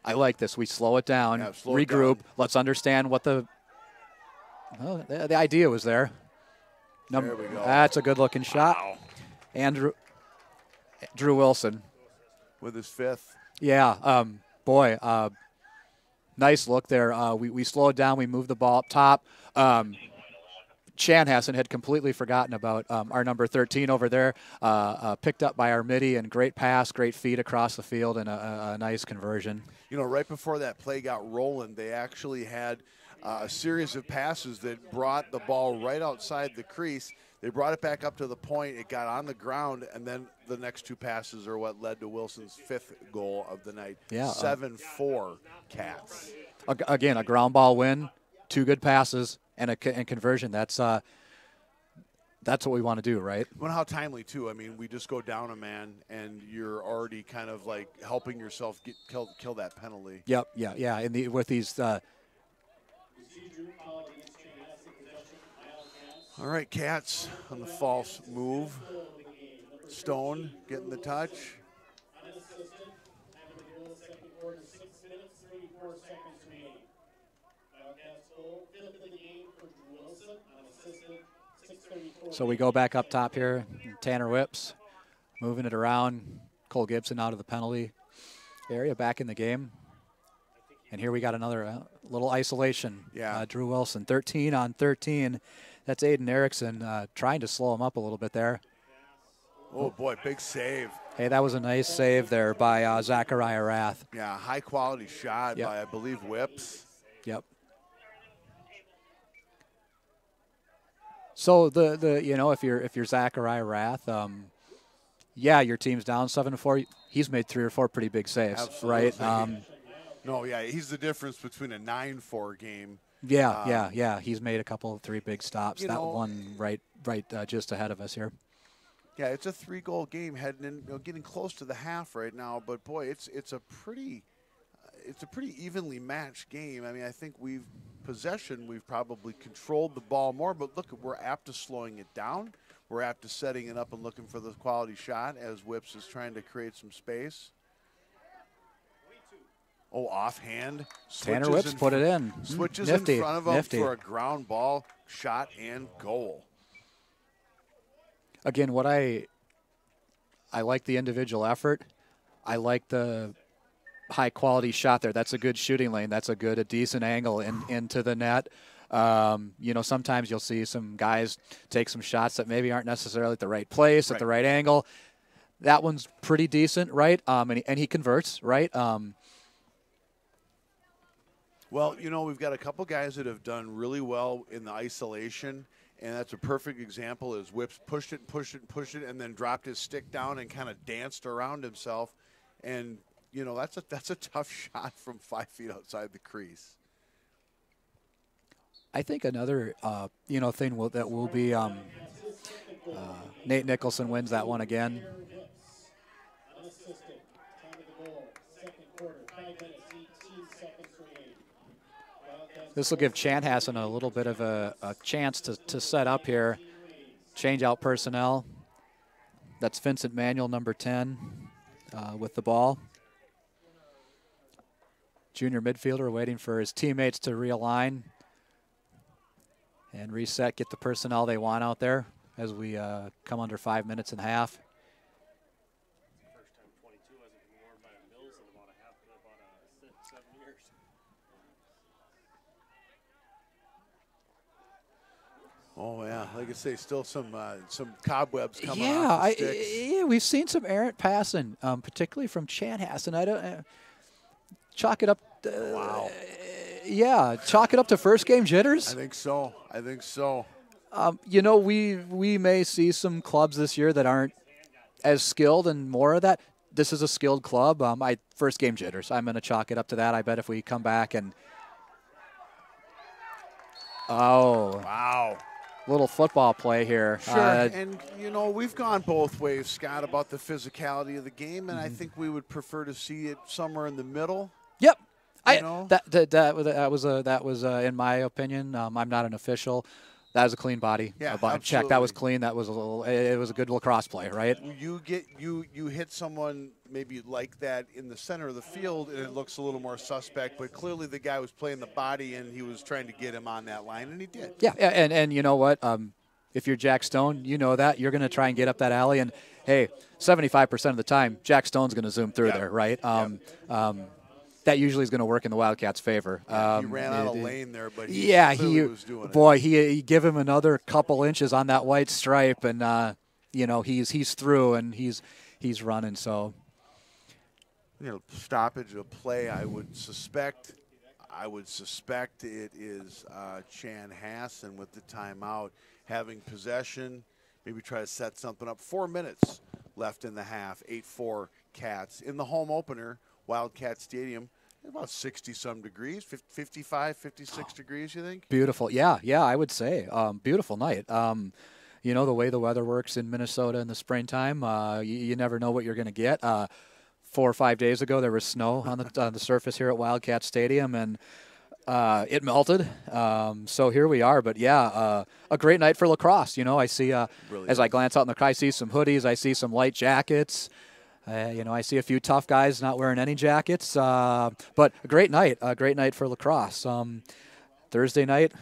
I like this. We slow it down, regroup. Let's understand what the idea was there. There we go. That's a good-looking shot. Wow. And Drew Wilson. With his 5th. Yeah, boy, nice look there. We slowed down. We moved the ball up top. Chanhassen had completely forgotten about our number 13 over there, picked up by our midi, and great pass, great feed across the field, and a nice conversion. You know, right before that play got rolling, they actually had a series of passes that brought the ball right outside the crease. They brought it back up to the point. It got on the ground, and then the next 2 passes are what led to Wilson's 5th goal of the night. Yeah, 7-4 Cats. Again, a ground ball win, 2 good passes, and conversion. That's what we want to do, right? Well, how timely too. I mean, we just go down a man, and you're already kind of like helping yourself kill that penalty. Yep, yeah. With these. All right, Cats on the false move. Stone getting the touch. So we go back up top here. Tanner Whips moving it around. Cole Gibson out of the penalty area, back in the game. And here we got another little isolation. Yeah. Drew Wilson, 13 on 13. That's Aiden Erickson trying to slow him up a little bit there. Oh, boy, big save. Hey, that was a nice save there by Zachariah Rath. Yeah, high-quality shot by, I believe, Whips. Yep. So if you're Zachariah Rath, your team's down 7-4. He's made 3 or 4 pretty big saves, Absolutely. right? He's the difference between a 9-4 game. Yeah. He's made a couple of 3 big stops. That one right just ahead of us here. Yeah, it's a 3-goal game heading in, getting close to the half right now. But boy, it's a pretty evenly matched game. I mean, I think we've probably controlled the ball more. But look, we're apt to slowing it down. we're apt to setting it up and looking for the quality shot as Whips is trying to create some space. Oh, offhand. Tanner Whips put it in. Switches Nifty, in front of him nifty. for a ground ball, shot, and goal. Again, what I like the individual effort. I like the high-quality shot there. That's a good shooting lane. That's a decent angle into the net. You know, sometimes you'll see some guys take some shots that maybe aren't necessarily at the right place, at the right angle. That one's pretty decent, right? And he converts, right? Well, you know, we've got a couple guys that have done really well in the isolation, and that's a perfect example is Whips pushed it, and then dropped his stick down and kind of danced around himself. And, you know, that's a tough shot from 5 feet outside the crease. I think another, you know, thing that will be Nate Nicholson wins that one again. Unassisted. Time of the goal. Second quarter. 5 minutes, 18 seconds remaining. This will give Chanhassen a little bit of a chance to set up here. Change out personnel. That's Vincent Manuel, number 10, with the ball. Junior midfielder waiting for his teammates to realign and reset, get the personnel they want out there as we come under 5 minutes and a half. First time 22 hasn't been worn by a Mills in about 7 years. Oh yeah, like I say, still some cobwebs coming Yeah, off the sticks. yeah, we've seen some errant passing, particularly from Chanhassen. I don't chalk it up. Wow. Yeah, chalk it up to first game jitters. I think so. You know, we may see some clubs this year that aren't as skilled and more of that. This is a skilled club. First game jitters. I'm going to chalk it up to that. I bet if we come back and Wow. Little football play here. Sure, and you know, we've gone both ways, Scott, about the physicality of the game, and I think we would prefer to see it somewhere in the middle. Yep. know? That was in my opinion. I'm not an official. That was a clean body. Yeah, check. That was clean. That was it was a good lacrosse play, right? You hit someone maybe like that in the center of the field, and it looks a little more suspect. But clearly, the guy was playing the body, and he was trying to get him on that line, and he did. Yeah, and you know what? If you're Jack Stone, you know that you're going to try and get up that alley, and hey, 75% of the time, Jack Stone's going to zoom through there, right? That usually is going to work in the Wildcats' favor. He ran out of lane there, but he was doing it. He give him another couple inches on that white stripe, and you know he's through and he's running. So, you know, stoppage of play. I would suspect it is Chanhassen with the timeout, having possession. Maybe try to set something up. 4 minutes left in the half. 8-4 Cats in the home opener. Wildcat Stadium, about 60-some degrees, 55, 56 degrees, you think? Beautiful. Yeah, I would say. Beautiful night. You know, the way the weather works in Minnesota in the springtime, you never know what you're going to get. 4 or 5 days ago, there was snow on the surface here at Wildcat Stadium, and it melted. So here we are. But, yeah, a great night for lacrosse. You know, I see, as I glance out in the car, I see some hoodies. I see some light jackets. You know, I see a few tough guys not wearing any jackets, but a great night for lacrosse. Thursday night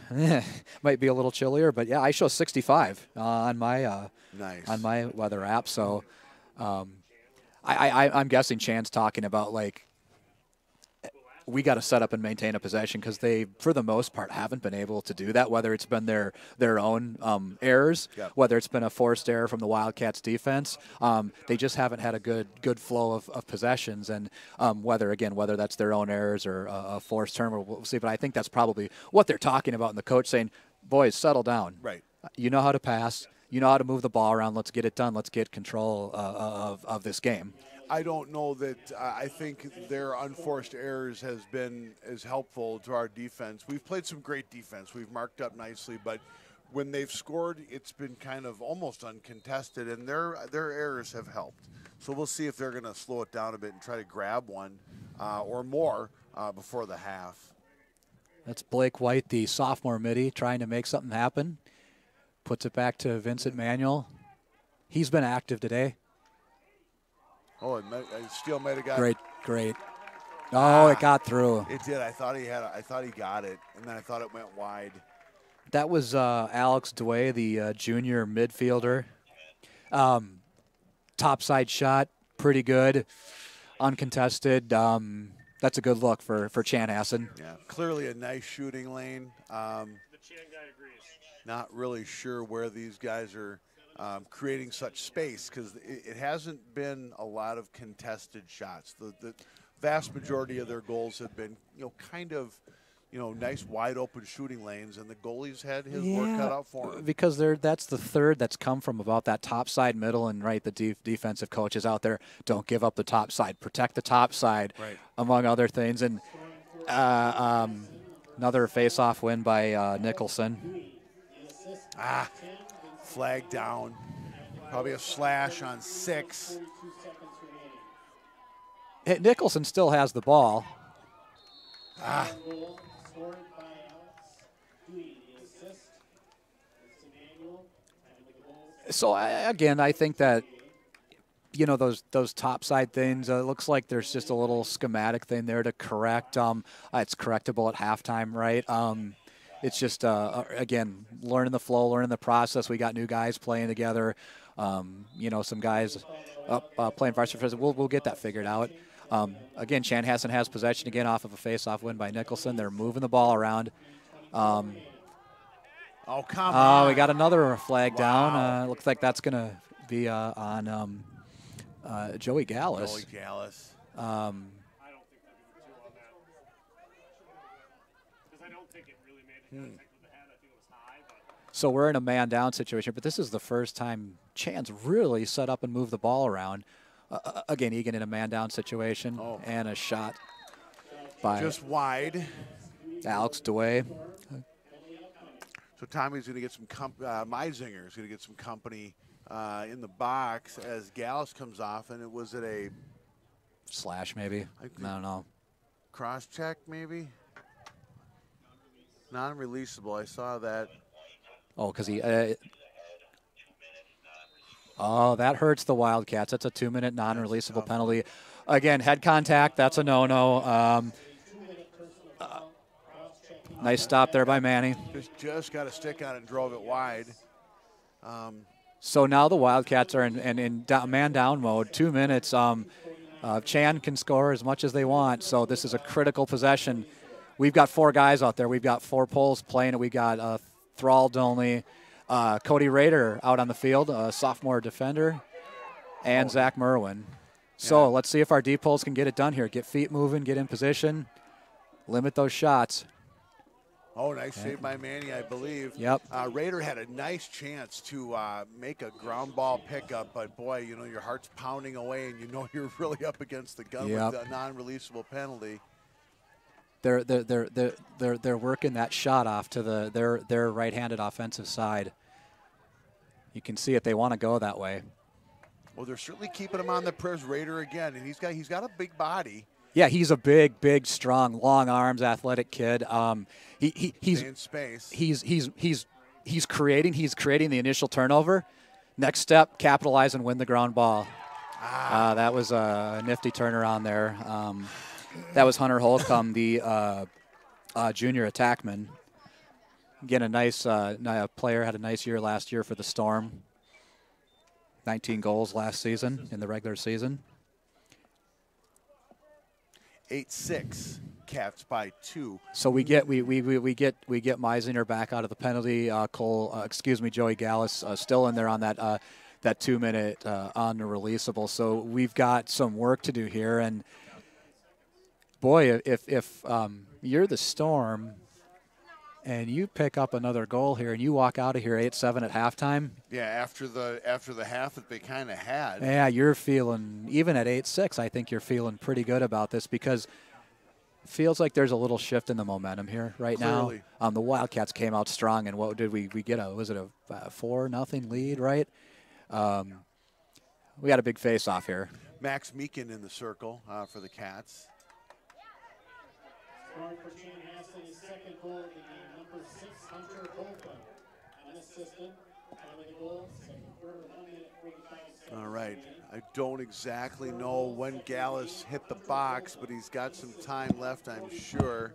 might be a little chillier, but yeah, I show 65 on my weather app. So I'm guessing Chan's talking about like we got to set up and maintain a possession because they, for the most part, haven't been able to do that. Whether it's been their own errors, whether it's been a forced error from the Wildcats defense, they just haven't had a good flow of possessions. And whether that's their own errors or a forced turnover, we'll see. But I think that's probably what they're talking about. And the coach saying, "Boys, settle down. Right. You know how to pass. You know how to move the ball around. Let's get it done. Let's get control of this game." I don't know that I think their unforced errors has been as helpful to our defense. We've played some great defense. We've marked up nicely, but when they've scored, it's been kind of almost uncontested, and their errors have helped. So we'll see if they're going to slow it down a bit and try to grab one or more before the half. That's Blake White, the sophomore midi, trying to make something happen. Puts it back to Vincent Manuel. He's been active today. Oh, Steele might have got Great. Oh, it got through. It did. I thought he got it, and then I thought it went wide. That was Alex Dway, the junior midfielder. Topside shot, pretty good, uncontested. That's a good look for Chanhassen. Yeah, clearly a nice shooting lane. The Chan guy agrees. Not really sure where these guys are creating such space, because it hasn't been a lot of contested shots. The vast majority of their goals have been, kind of, nice wide open shooting lanes, and the goalie's had his work cut out for him. Because that's the third that's come from about that top side middle, and the defensive coaches out there, don't give up the top side, protect the top side, among other things. And another face-off win by Nicholson. Flag down. Probably a slash on 6. Hey, Nicholson still has the ball. So again, I think that those top side things. It looks like there's just a little schematic thing there to correct. It's correctable at halftime, right? It's just again, learning the flow, learning the process. We got new guys playing together. Some guys playing varsity. We'll get that figured out. Again, Chanhassen has possession again off of a face-off win by Nicholson. They're moving the ball around. Oh, come on. We got another flag down. Looks like that's going to be on Joey Gallus. Joey Gallus. I don't think they'll give him 2 on that. Because I don't think it really made contact with the head. I think it was high. So we're in a man-down situation, but this is the first time Chan's really set up and moved the ball around. Again, Eagan in a man-down situation, and a shot by just wide. Alex Dway. So Tommy's going to get some Meisinger's going to get some company in the box as Gallus comes off, and was it a slash maybe? I don't know. Cross check maybe? Non-releasable. I saw that. Oh, because he. That hurts the Wildcats. That's a 2-minute non-releasable penalty. Again, head contact. That's a no-no. Nice stop there by Manny. Just got a stick on it and drove it wide. So now the Wildcats are in man-down mode. 2 minutes. Chan can score as much as they want, so this is a critical possession. We've got 4 guys out there. We've got 4 poles playing it. We got Thrall Dolney, Cody Rader out on the field, a sophomore defender, and Zach Merwin. So let's see if our deep poles can get it done here. Get feet moving, get in position, limit those shots. Oh, nice save by Manny, I believe. Yep. Rader had a nice chance to make a ground ball pickup, but boy, your heart's pounding away, and you're really up against the gun with the non-releasable penalty. They're working that shot off to their right-handed offensive side. You can see it. They want to go that way. Well, they're certainly keeping him on the purse. Rader again, and he's got a big body. Yeah, he's a big, strong, long arms, athletic kid. He's in space. He's creating the initial turnover. Next step, capitalize and win the ground ball. That was a nifty turnaround there. That was Hunter Holcomb, the junior attackman. Again, a nice player, had a nice year last year for the Storm. 19 goals last season in the regular season. 8-6, Cats by 2. So we get Meisinger back out of the penalty. Joey Gallus still in there on that 2-minute on the releasable. So we've got some work to do here. And boy, if you're the Storm and you pick up another goal here and you walk out of here 8-7 at halftime. Yeah, after the half that they kind of had. Yeah, you're feeling, even at 8-6, I think you're feeling pretty good about this, because it feels like there's a little shift in the momentum here right Clearly. now. The Wildcats came out strong, and what did we get? Was it a 4-0 lead, right? We got a big face-off here. Max Meekin in the circle for the Cats. Scoring for Chanhassen, his second goal of the game, number 6, Hunter Holcomb. An assistant, time of the goal, second quarter, 1 minute 46 All right. I don't exactly know when Gallus hit the box, but he's got some time left, I'm sure.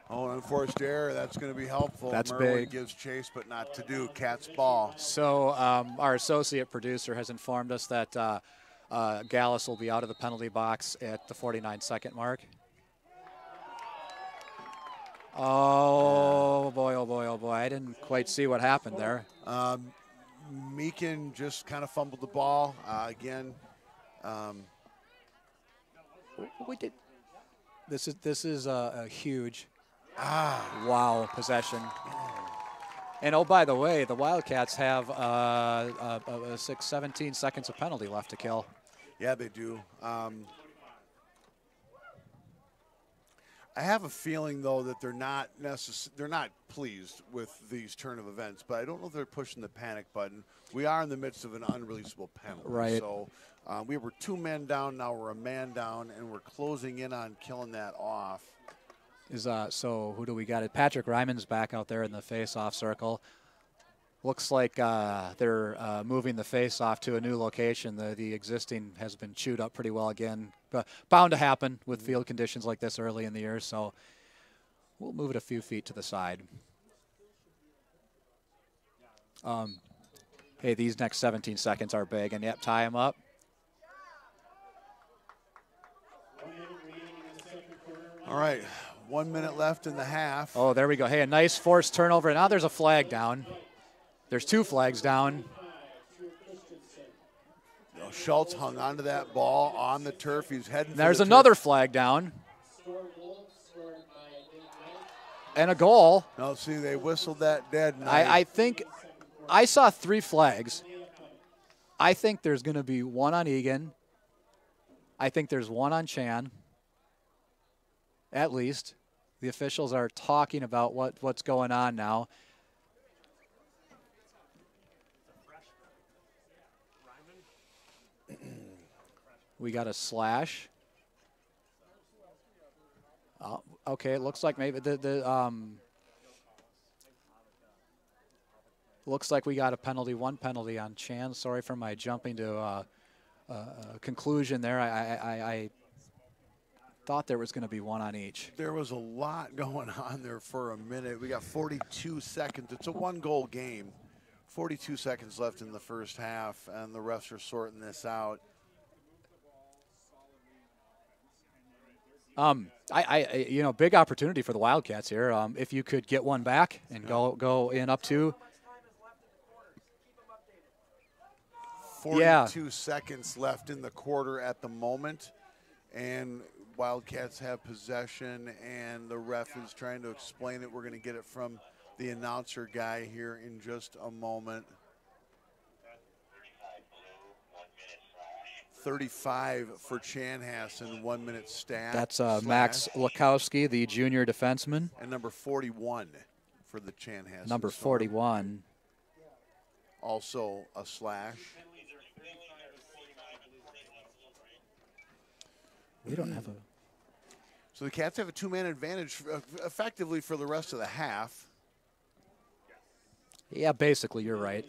Oh, unforced error. That's going to be helpful. That's Merwin big. gives chase, but not to do. Cat's ball. So our associate producer has informed us that Gallus will be out of the penalty box at the 49-second mark. Oh, boy, oh, boy, oh, boy. I didn't quite see what happened there. Meakin just kind of fumbled the ball. Again, We did. This is a huge, wow, possession. And oh, by the way, the Wildcats have 17 seconds of penalty left to kill. Yeah, they do. I have a feeling though that they're not pleased with these turn of events, but I don't know if they're pushing the panic button. We are in the midst of an unreleasable penalty. Right. So we were 2 men down, now we're a man down, and we're closing in on killing that off. So who do we got? Patrick Ryman's back out there in the face-off circle. Looks like they're moving the face-off to a new location. The existing has been chewed up pretty well again. But bound to happen with field conditions like this early in the year, so we'll move it a few feet to the side. Hey, these next 17 seconds are big, and yep, tie them up. All right, 1 minute left in the half. Oh, there we go. Hey, a nice forced turnover. Now there's a flag down. There's 2 flags down. Schultz hung onto that ball on the turf. He's heading. There's another flag down. And a goal. No, see, they whistled that dead. I think I saw 3 flags. I think there's going to be 1 on Eagan. I think there's 1 on Chan. At least. The officials are talking about what's going on now. We got a slash. Okay, it looks like maybe looks like we got a penalty, 1 penalty on Chan. Sorry for my jumping to a conclusion there. I thought there was going to be 1 on each. There was a lot going on there for a minute. We got 42 seconds. It's a 1-goal game. 42 seconds left in the first half, and the refs are sorting this out. Big opportunity for the Wildcats here. If you could get 1 back and go in up 2. 42 seconds left in the quarter at the moment, and Wildcats have possession, and the ref is trying to explain it. We're going to get it from the announcer guy here in just a moment. 35 for Chanhassen, 1 minute stat. That's Max Lakowski, the junior defenseman. And number 41 for the Chanhassen. Number 41. Also a slash. We don't have a... So the Cats have a 2-man advantage effectively for the rest of the half. Yeah, basically, you're right.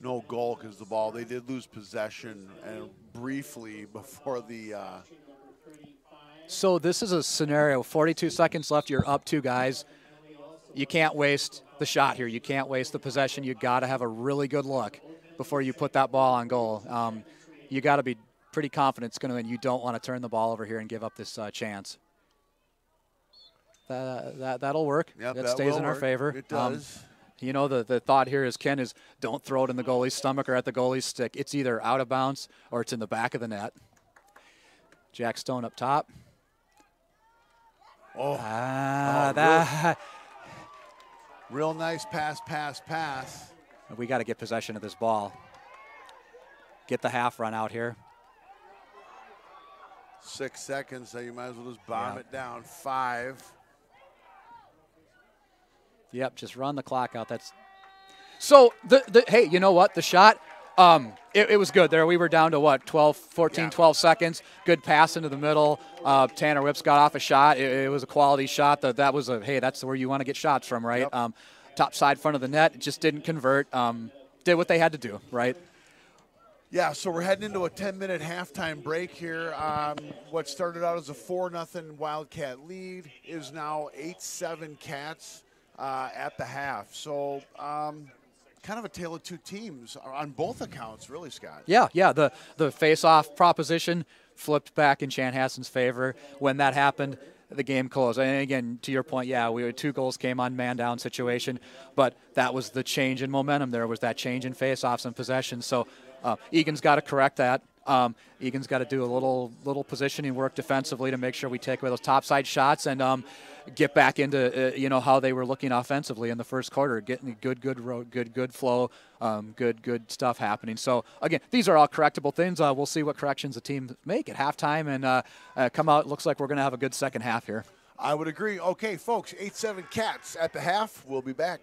No goal because the ball, they did lose possession and briefly before the... So this is a scenario, 42 seconds left, you're up 2 guys. You can't waste the shot here. You can't waste the possession. You got to have a really good look before you put that ball on goal. You got to be pretty confident it's going to win. You don't want to turn the ball over here and give up this chance. That'll work. Yep, that stays in our favor. It does. The thought here is, Ken, is don't throw it in the goalie's stomach or at the goalie's stick. It's either out of bounds or it's in the back of the net. Jack Stone up top. Real nice pass. We got to get possession of this ball. Get the half run out here. 6 seconds, so you might as well just bomb it down. 5. Yep, just run the clock out. That's so. Hey, you know what? The shot. It was good there. We were down to what, 12, 14, Yeah. 12 seconds. Good pass into the middle. Tanner Whips got off a shot. It was a quality shot. That was hey, that's where you want to get shots from, right? Yep. Top side front of the net. It just didn't convert. Did what they had to do, right? Yeah, so we're heading into a 10-minute halftime break here. What started out as a 4-0 Wildcat lead is now 8-7 Cats at the half. So kind of a tale of two teams on both accounts, really, Scott. Yeah. The face-off proposition flipped back in Chanhassen's favor. When that happened, the game closed. And again, to your point, yeah, we had 2 goals came on man-down situation, but that was the change in momentum. There was that change in face-offs and possession. So Eagan's got to correct that. Eagan's got to do a little positioning work defensively to make sure we take away those topside shots and get back into how they were looking offensively in the first quarter, getting good flow, good stuff happening. So again, these are all correctable things. We'll see what corrections the team make at halftime and come out. Looks like we're going to have a good second half here. I would agree. Okay, folks, 8-7 Cats at the half. We'll be back.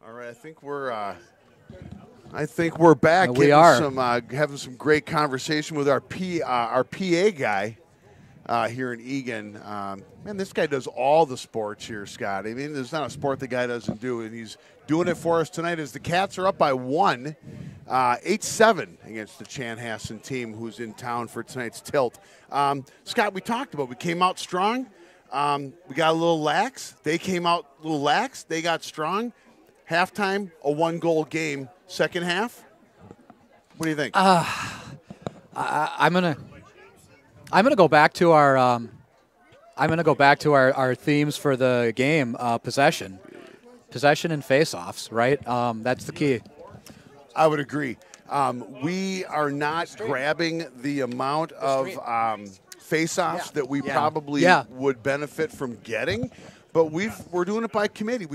All right, I think we're back. We are Having some great conversation with our PA guy here in Eagan. Man, this guy does all the sports here, Scott. I mean, there's not a sport the guy doesn't do, and he's doing it for us tonight. As the Cats are up by 8-7 against the Chanhassen team, who's in town for tonight's tilt. Scott, we talked about. We came out strong. We got a little lax. They came out a little lax. They got strong. Halftime, a 1-goal game. Second half, what do you think? I'm gonna go back to our themes for the game: possession and face-offs. Right, that's the key. I would agree. We are not grabbing the amount of face-offs that we probably would benefit from getting, but we're doing it by committee.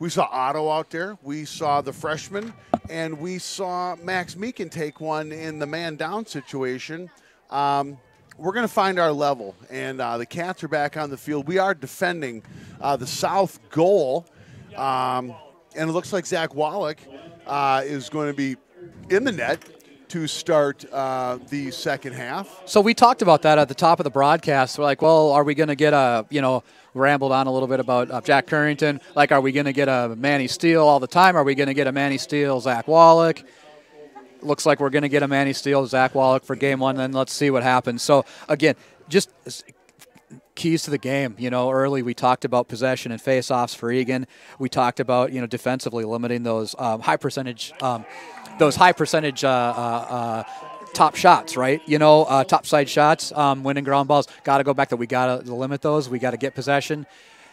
We saw Otto out there. We saw the freshman, and we saw Max Meekin take one in the man-down situation. We're going to find our level, and the Cats are back on the field. We are defending the south goal, and it looks like Zach Wallach is going to be in the net to start the second half. So we talked about that at the top of the broadcast. We're like, well, are we going to get rambled on a little bit about Jack Currington. Like, are we going to get a Manny Steele all the time? Are we going to get a Manny Steele, Zach Wallach? Looks like we're going to get a Manny Steele, Zach Wallach for game one, then let's see what happens. So, again, just keys to the game. Early we talked about possession and face-offs for Eagan. We talked about, defensively limiting those high percentage top shots, right? Top side shots, winning ground balls. Got to go back. We got to limit those. We got to get possession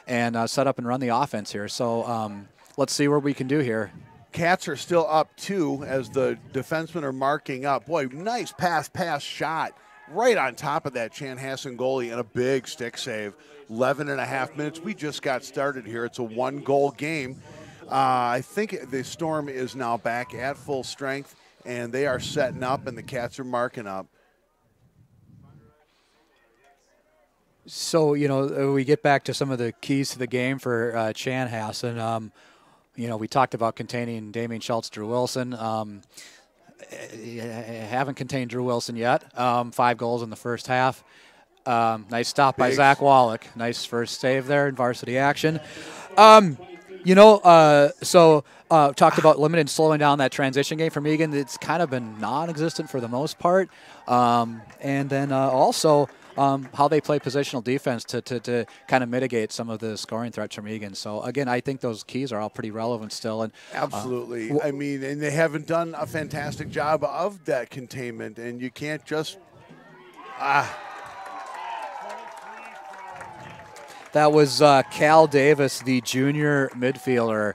and set up and run the offense here. So let's see what we can do here. Cats are still up 2 as the defensemen are marking up. Boy, nice pass shot right on top of that Chanhassen goalie and a big stick save. 11 and a half minutes. We just got started here. It's a 1-goal game. I think the Storm is now back at full strength, and they are setting up, and the Cats are marking up. So, we get back to some of the keys to the game for Chanhassen. We talked about containing Damian Schultz, Drew Wilson. Haven't contained Drew Wilson yet. 5 goals in the first half. Nice stop by Zach Wallach. Nice first save there in varsity action. Talked about limiting and slowing down that transition game from Eagan. It's kind of been non-existent for the most part. And then also how they play positional defense to kind of mitigate some of the scoring threats from Eagan. So, again, I think those keys are all pretty relevant still. And absolutely. And they haven't done a fantastic job of that containment, and you can't just That was Cal Davis, the junior midfielder.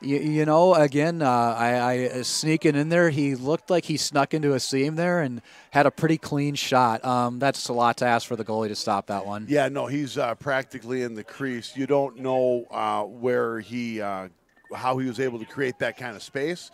Again, I sneaking in there, he looked like he snuck into a seam there and had a pretty clean shot. That's a lot to ask for the goalie to stop that one. Yeah, no, he's practically in the crease. You don't know where how he was able to create that kind of space.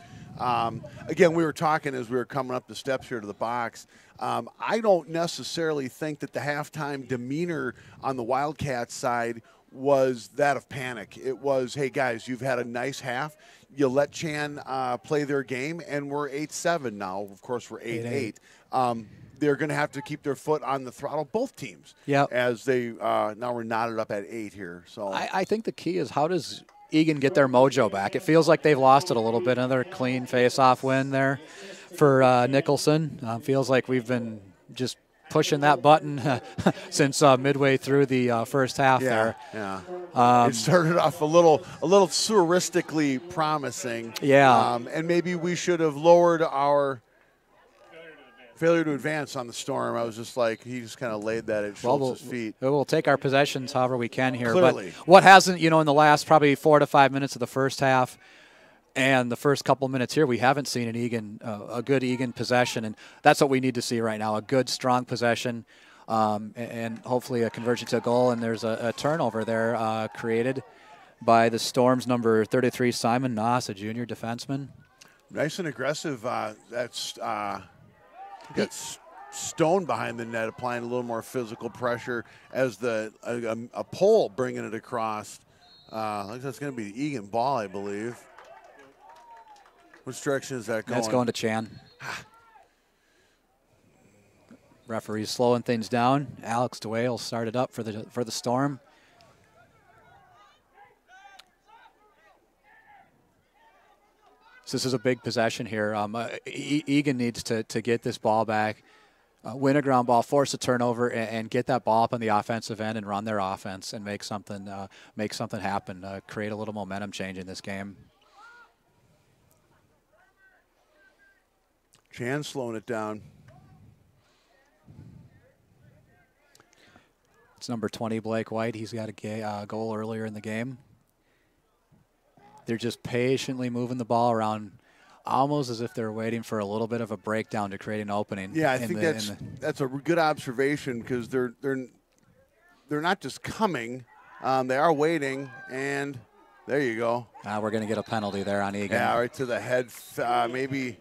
Again, we were talking as we were coming up the steps here to the box. I don't necessarily think that the halftime demeanor on the Wildcats side was that of panic. It was, hey, guys, you've had a nice half. You let Chan play their game, and we're 8-7 now. Of course, we're 8-8. They're going to have to keep their foot on the throttle, both teams, as they now we're knotted up at 8 here. So I think the key is how does Eagan get their mojo back? It feels like they've lost it a little bit. Another clean face-off win there for Nicholson. Feels like we've been just pushing that button since midway through the first half there. Yeah. It started off a little surrealistically promising. Yeah. And maybe we should have lowered our failure to advance on the Storm. I was just like, he just kind of laid that at Schultz's feet. We'll take our possessions however we can here. Clearly. But what hasn't, in the last probably 4 to 5 minutes of the first half and the first couple minutes here, we haven't seen a good Eagan possession, and that's what we need to see right now, a good, strong possession, and hopefully a conversion to a goal. And there's a turnover there created by the Storm's number 33, Simon Noss, a junior defenseman. Nice and aggressive. That's got Stone behind the net, applying a little more physical pressure as a pole bringing it across. Like that's going to be the Eagan ball, I believe. Which direction is that going? That's going to Chan. Referee's slowing things down. Alex DeWay will start it up for the Storm. So this is a big possession here. Eagan needs to get this ball back, win a ground ball, force a turnover, and get that ball up on the offensive end and run their offense and make something happen. Create a little momentum change in this game. Chan slowing it down. It's number 20, Blake White. He's got a goal earlier in the game. They're just patiently moving the ball around, almost as if they're waiting for a little bit of a breakdown to create an opening. Yeah, I think that's a good observation because they're not just coming, they are waiting, and there you go. We're going to get a penalty there on Eagan. Yeah, right to the head, maybe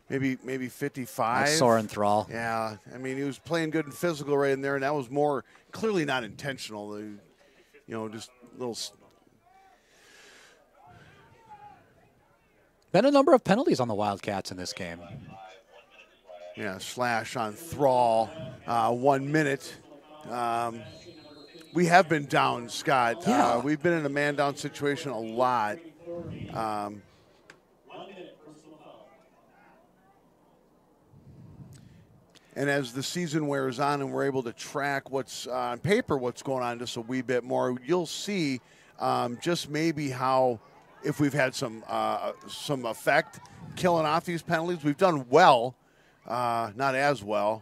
55. That's Soren Thrall. Yeah, I mean, he was playing good and physical right in there, and that was more clearly not intentional. Just little. Been a number of penalties on the Wildcats in this game. Yeah, slash on Thrall, 1 minute. We have been down, Scott. Yeah. We've been in a man-down situation a lot. And as the season wears on and we're able to track what's on paper, what's going on just a wee bit more, you'll see just maybe how, if we've had some effect killing off these penalties. We've done well, not as well.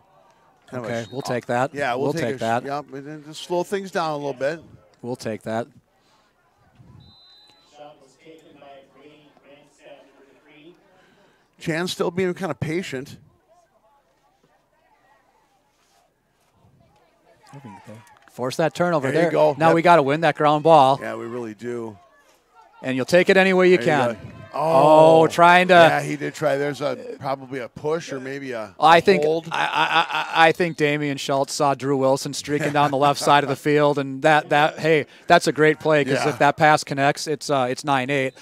Okay, we'll take that. Yeah, we'll take that. Yep, and then just slow things down a little bit. We'll take that. Shot was taken by Brady Randstaff, number 3. Chan's still being kind of patient. Force that turnover There there. you go. Now Yep. we got to win that ground ball. Yeah, we really do. And you'll take it any way you There can. you go. Oh, trying to. Yeah, he did try. There's probably a push or maybe a hold. I think Damian Schultz saw Drew Wilson streaking down the left side of the field, and hey, that's a great play because if that pass connects, it's 9-8.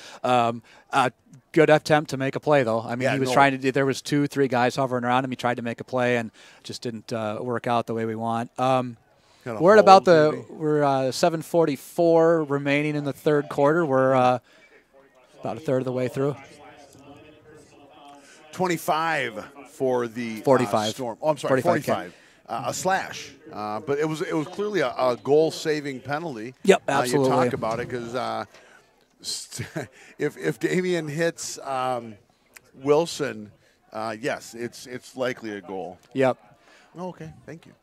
Good attempt to make a play though. I mean, he was trying to. There was 2-3 guys hovering around him. He tried to make a play and just didn't work out the way we want. We're at about we're 7:44 remaining in the third quarter. We're about a third of the way through. 25 for the 45. Storm. Oh, I'm sorry, 45. A slash, but it was clearly a goal-saving penalty. Yep, absolutely. You talk about it because if Damian hits Wilson, yes, it's likely a goal. Yep. Oh, okay, thank you.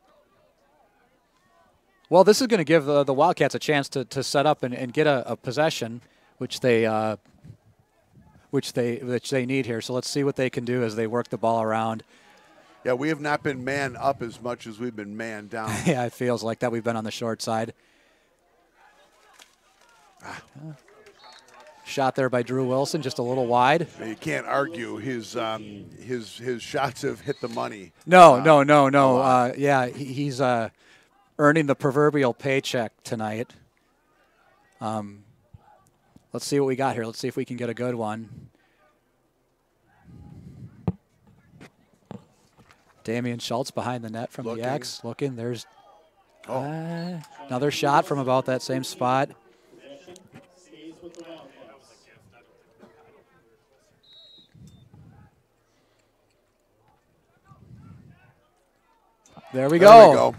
Well, this is going to give the Wildcats a chance to set up and get a possession, which they need here. So let's see what they can do as they work the ball around. Yeah, we have not been man up as much as we've been man down. Yeah, it feels like that. We've been on the short side. Shot there by Drew Wilson, just a little wide. You can't argue his shots have hit the money. No. Yeah, he's earning the proverbial paycheck tonight. Let's see what we got here. Let's see if we can get a good one. Damian Schultz behind the net from the X. Looking. There's another shot from about that same spot. There we go.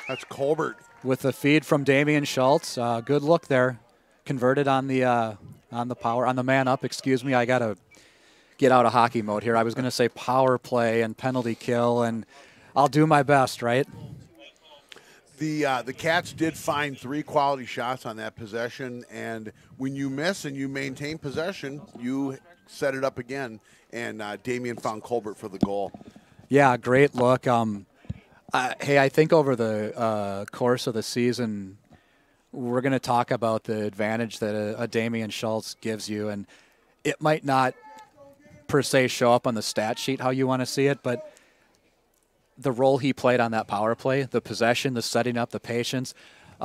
That's Colbert. With the feed from Damian Schultz. Good look there. Converted on the man up. Excuse me. I got to get out of hockey mode here. I was going to say power play and penalty kill, and I'll do my best, right? The Cats did find 3 quality shots on that possession, and when you miss and you maintain possession, you set it up again, and Damian found Colbert for the goal. Yeah, great look. Hey, I think over the course of the season, we're going to talk about the advantage that a Damian Schultz gives you, and it might not per se show up on the stat sheet how you want to see it, but the role he played on that power play, the possession, the setting up, the patience,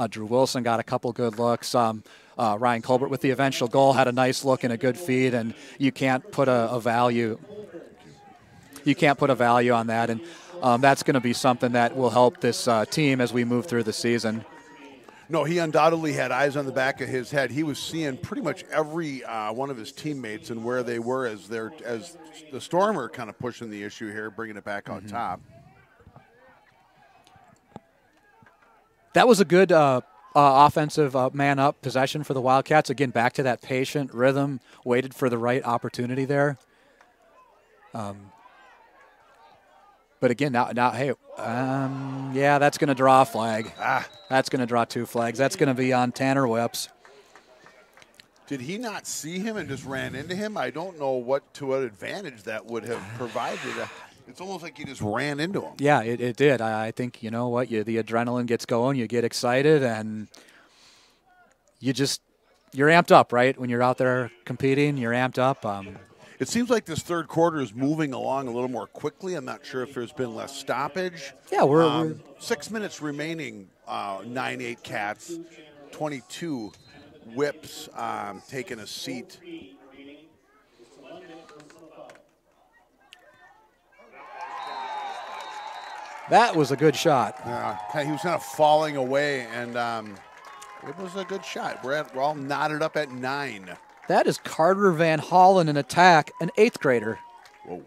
Drew Wilson got a couple good looks. Ryan Colbert with the eventual goal had a nice look and a good feed, and you can't put a value. You can't put a value on that, and that's going to be something that will help this team as we move through the season. No, he undoubtedly had eyes on the back of his head. He was seeing pretty much every one of his teammates and where they were as the Storm are kind of pushing the issue here, bringing it back on top. That was a good offensive man-up possession for the Wildcats. Again, back to that patient rhythm, waited for the right opportunity there. But again, now, hey, yeah, that's going to draw a flag. That's going to draw 2 flags. That's going to be on Tanner Whips. Did he not see him and just ran into him? I don't know what advantage that would have provided. It's almost like he just ran into him. Yeah, it did. I think, you know what, the adrenaline gets going, you get excited, and you're amped up, right? When you're out there competing, you're amped up. It seems like this third quarter is moving along a little more quickly. I'm not sure if there's been less stoppage. Yeah, we're 6 minutes remaining, 9-8 Cats, 22 Whips taking a seat. That was a good shot. He was kind of falling away, and it was a good shot. We're all knotted up at 9. That is Carter Van Hollen in attack, an 8th grader. Whoa.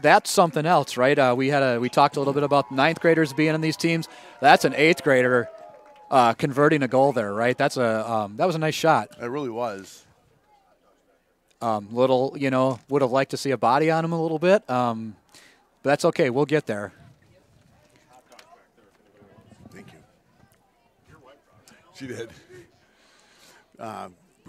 That's something else, right? We talked a little bit about 9th graders being in these teams. That's an 8th grader converting a goal there, right? That was a nice shot. It really was. Would have liked to see a body on him a little bit, but that's okay. We'll get there. Thank you. She did.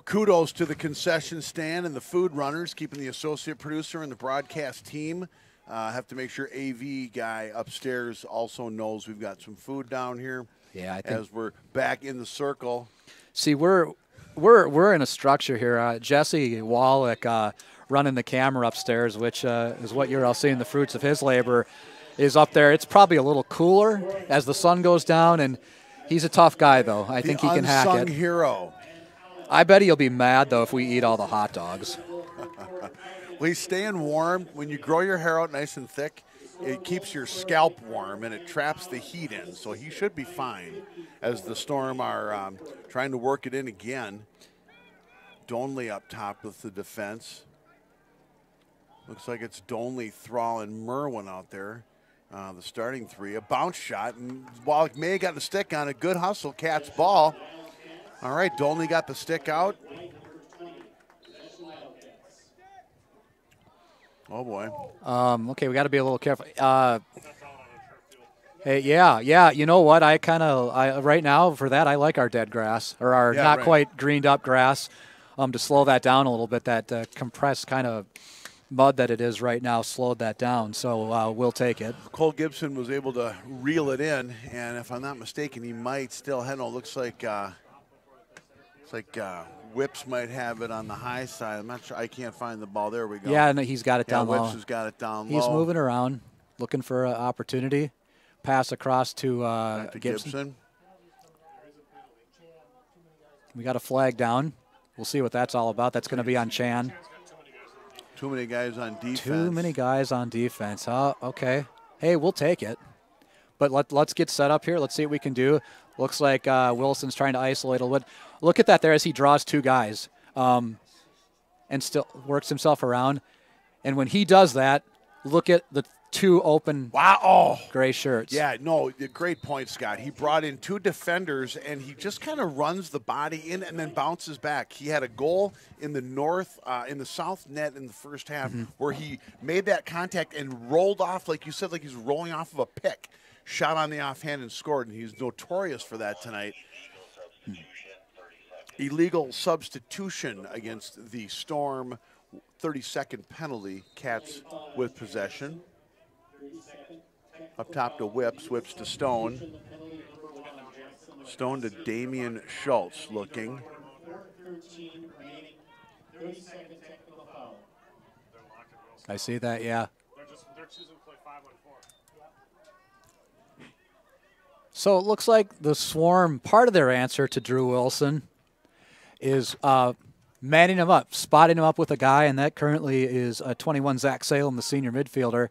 Kudos to the concession stand and the food runners, keeping the associate producer and the broadcast team. Have to make sure AV guy upstairs also knows we've got some food down here. Yeah, I think as we're back in the circle. See, we're in a structure here. Jesse Wallach running the camera upstairs, which is what you're all seeing. The fruits of his labor is up there. It's probably a little cooler as the sun goes down, and he's a tough guy, though. I think he can hack it. Unsung hero. I bet he'll be mad, though, if we eat all the hot dogs. Well, he's staying warm. When you grow your hair out nice and thick, it keeps your scalp warm, and it traps the heat in. So he should be fine as the Storm are trying to work it in again. Donley up top with the defense. Looks like it's Donley, Thrall, and Merwin out there. The starting 3. A bounce shot, and Wallach may have got the stick on a good hustle. Cats ball. All right, Donley got the stick out. Oh, boy. Okay, we got to be a little careful. Hey, yeah. You know what? Right now for that, I like our dead grass or our not quite greened up grass to slow that down a little bit. That compressed kind of mud that it is right now slowed that down. So we'll take it. Cole Gibson was able to reel it in, and if I'm not mistaken, he might still have. No, looks like Whips might have it on the high side. I'm not sure. I can't find the ball. There we go. Yeah, no, he's got it down low. Whips has got it down low. He's moving around, looking for an opportunity. Pass across to Gibson. We got a flag down. We'll see what that's all about. That's going to be on Chan. Too many guys on defense. Too many guys on defense. Oh, okay. Hey, we'll take it. But let's get set up here. Let's see what we can do. Looks like Wilson's trying to isolate a little bit. Look at that there as he draws 2 guys and still works himself around. And when he does that, look at the 2 open gray shirts. Yeah, no, great point, Scott. He brought in 2 defenders, and he just kind of runs the body in and then bounces back. He had a goal in the south net in the first half where he made that contact and rolled off, like you said, like he's rolling off of a pick. Shot on the offhand and scored, and he's notorious for that tonight. Illegal substitution against the Storm. 30-second penalty. Cats with possession. Up top to Whips. Whips to Stone. Stone to Damian Schultz looking. I see that, yeah. So it looks like the Swarm, part of their answer to Drew Wilson is manning him up, spotting him up with a guy, and that currently is 21 Zach Salem, the senior midfielder.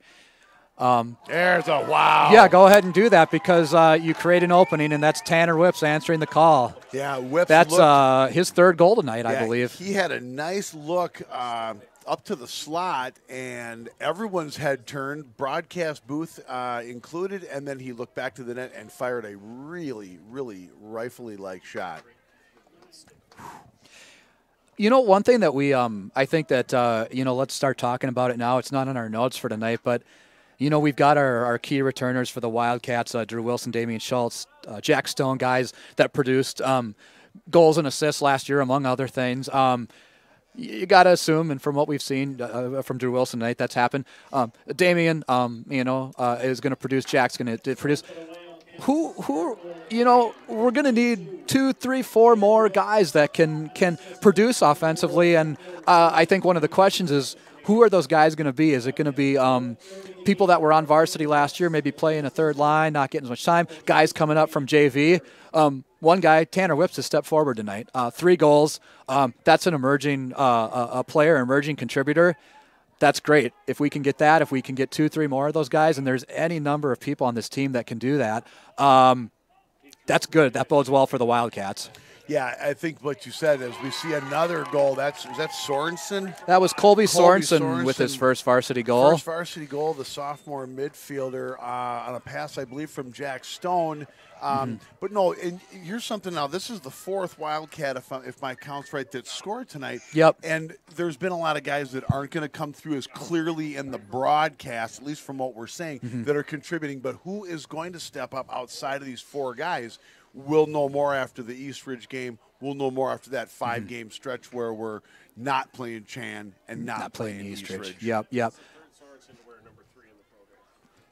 There's a wow. Yeah, go ahead and do that because you create an opening, and that's Tanner Whips answering the call. Yeah, Whips. That's his third goal tonight, I believe. He had a nice look up to the slot, and everyone's head turned, broadcast booth included, and then he looked back to the net and fired a really, really rifle-like shot. You know, one thing that we, I think that, let's start talking about it now. It's not in our notes for tonight, but, we've got our key returners for the Wildcats, Drew Wilson, Damian Schultz, Jack Stone, guys that produced goals and assists last year, among other things. You got to assume, and from what we've seen from Drew Wilson tonight, that's happened. Damian, is going to produce. Jack's going to produce. Who, we're going to need 2, 3, 4 more guys that can produce offensively. And I think one of the questions is, who are those guys going to be? Is it going to be people that were on varsity last year, maybe playing a third line, not getting as much time, guys coming up from JV? One guy, Tanner Whips, has stepped forward tonight. 3 goals. That's an emerging player, emerging contributor. That's great. If we can get that, if we can get 2, 3 more of those guys, and there's any number of people on this team that can do that, that's good. That bodes well for the Wildcats. Yeah, I think what you said is we see another goal. Is that Sorensen? That was Colby Sorensen with his first varsity goal. First varsity goal, the sophomore midfielder on a pass, I believe, from Jack Stone. But no, and here's something now. This is the 4th Wildcat, if my count's right, that scored tonight. Yep. And there's been a lot of guys that aren't going to come through as clearly in the broadcast, at least from what we're saying, that are contributing. But who is going to step up outside of these 4 guys? We'll know more after the East Ridge game. We'll know more after that 5-game stretch where we're not playing Chan and not playing East Ridge. Yep.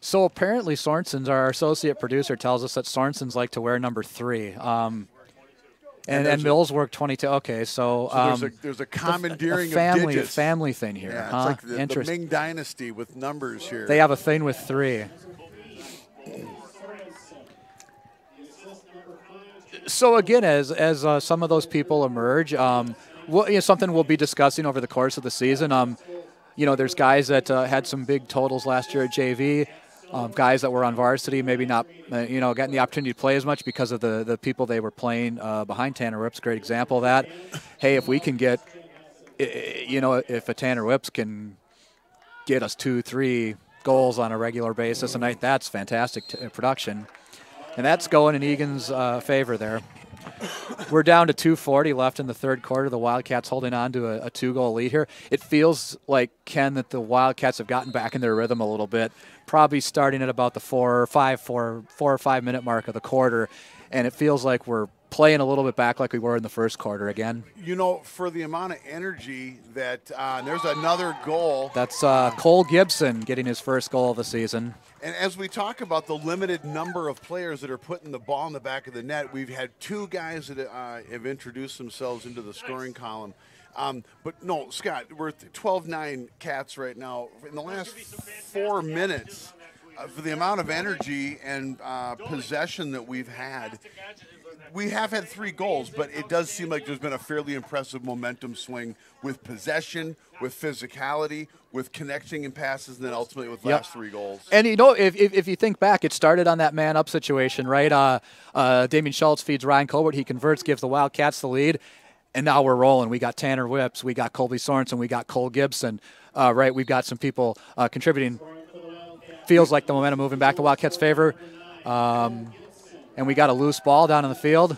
So apparently Sorensen's, our associate producer, tells us that Sorensen's like to wear number 3. And Mills worked 22. Okay, so there's a commandeering of digits. Family thing here. Yeah, it's like the Ming Dynasty with numbers here. They have a thing with 3. So again, as some of those people emerge, something we'll be discussing over the course of the season. There's guys that had some big totals last year at JV. Guys that were on varsity, maybe not, getting the opportunity to play as much because of the people they were playing behind Tanner Whips. Great example of that. Hey, if we can get, if a Tanner Whips can get us 2, 3 goals on a regular basis a night, that's fantastic production. And that's going in Eagan's favor there. We're down to 2:40 left in the third quarter. The Wildcats holding on to a 2-goal lead here. It feels like, Ken, that the Wildcats have gotten back in their rhythm a little bit, probably starting at about the 4 or 5 minute mark of the quarter. And it feels like we're playing a little bit back like we were in the first quarter again. For the amount of energy that there's another goal. That's Cole Gibson getting his first goal of the season. And as we talk about the limited number of players that are putting the ball in the back of the net, we've had 2 guys that have introduced themselves into the scoring column. But no, Scott, we're at 12-9 Cats right now. In the last 4 minutes, for the amount of energy and possession that we've had, we have had 3 goals, but it does seem like there's been a fairly impressive momentum swing with possession, with physicality, with connecting and passes, and then ultimately with last 3 goals. And, if you think back, it started on that man-up situation, right? Damian Schultz feeds Ryan Colbert. He converts, gives the Wildcats the lead. And now we're rolling. We got Tanner Whips. We got Colby Sorensen. We got Cole Gibson. Right, we've got some people contributing. Feels like the momentum moving back to Wildcats' favor. And we got a loose ball down in the field.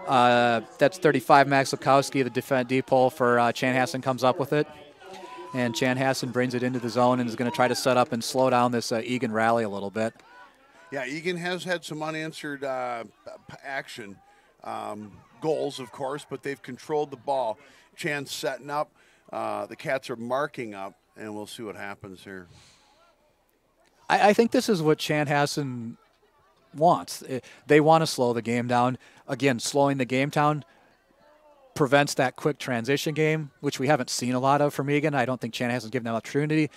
That's 35 Max Lukowski, the D-pole for Chanhassen comes up with it. And Chanhassen brings it into the zone and is going to try to set up and slow down this Eagan rally a little bit. Yeah, Eagan has had some unanswered action. Goals, of course, but they've controlled the ball. Chan's setting up. The Cats are marking up, and we'll see what happens here. I think this is what Chanhassen wants. They want to slow the game down. Again, slowing the game down prevents that quick transition game, which we haven't seen a lot of from Eagan. I don't think Chanhassen's given them opportunity.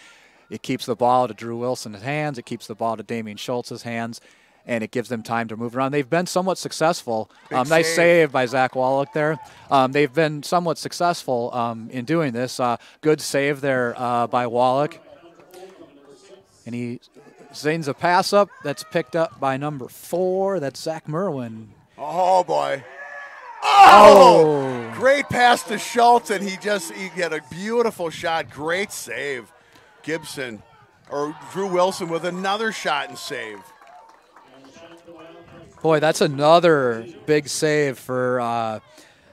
It keeps the ball to Drew Wilson's hands. It keeps the ball to Damian Schultz's hands. and it gives them time to move around. They've been somewhat successful. Nice save. save by Zach Wallach there. They've been somewhat successful in doing this. Good save there by Wallach. And he sends a pass up that's picked up by number 4. That's Zach Merwin. Oh, boy. Oh! Great pass to Schultz, and he had a beautiful shot. Great save. Gibson, or Drew Wilson with another shot and save. Boy, that's another big save for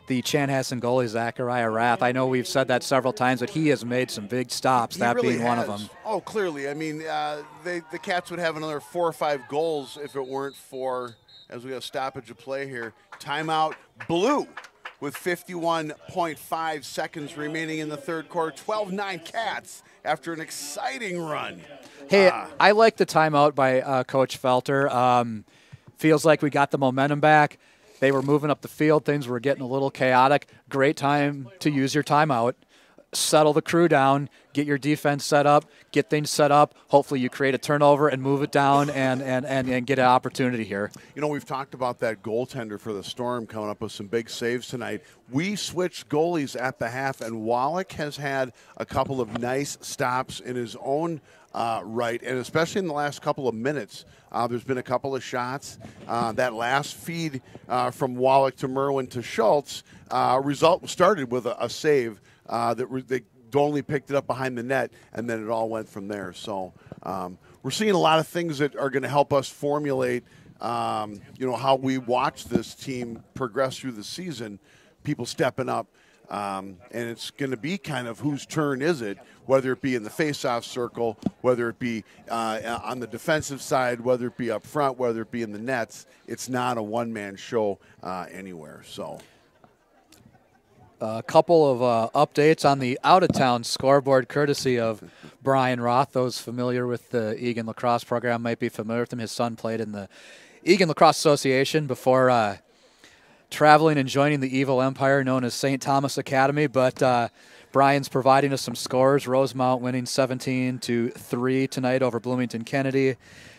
the Chanhassen goalie, Zachariah Rath. I know we've said that several times, but he has made some big stops, that really being one of them. Oh, clearly. I mean, the Cats would have another 4 or 5 goals if it weren't for, as we have stoppage of play here, timeout Blue with 51.5 seconds remaining in the third quarter. 12-9 Cats after an exciting run. Hey, I like the timeout by Coach Felter. Feels like we got the momentum back. They were moving up the field. Things were getting a little chaotic. Great time to use your timeout. Settle the crew down, get your defense set up, get things set up. Hopefully you create a turnover and move it down and get an opportunity here. You know, we've talked about that goaltender for the Storm coming up with some big saves tonight. We switched goalies at the half, and Wallach has had a couple of nice stops in his own right, and especially in the last couple of minutes. There's been a couple of shots. That last feed from Wallach to Merwin to Schultz result started with a save they only picked it up behind the net, and then it all went from there. So we're seeing a lot of things that are going to help us formulate, how we watch this team progress through the season, people stepping up. And it's going to be kind of whose turn is it, whether it be in the face-off circle, whether it be on the defensive side, whether it be up front, whether it be in the nets. It's not a one-man show anywhere. So a couple of updates on the out-of-town scoreboard courtesy of Brian Roth. Those familiar with the Eagan lacrosse program might be familiar with him. His son played in the Eagan Lacrosse Association before traveling and joining the evil empire known as St. Thomas Academy, but Brian's providing us some scores. Rosemount winning 17-3 tonight over Bloomington Kennedy,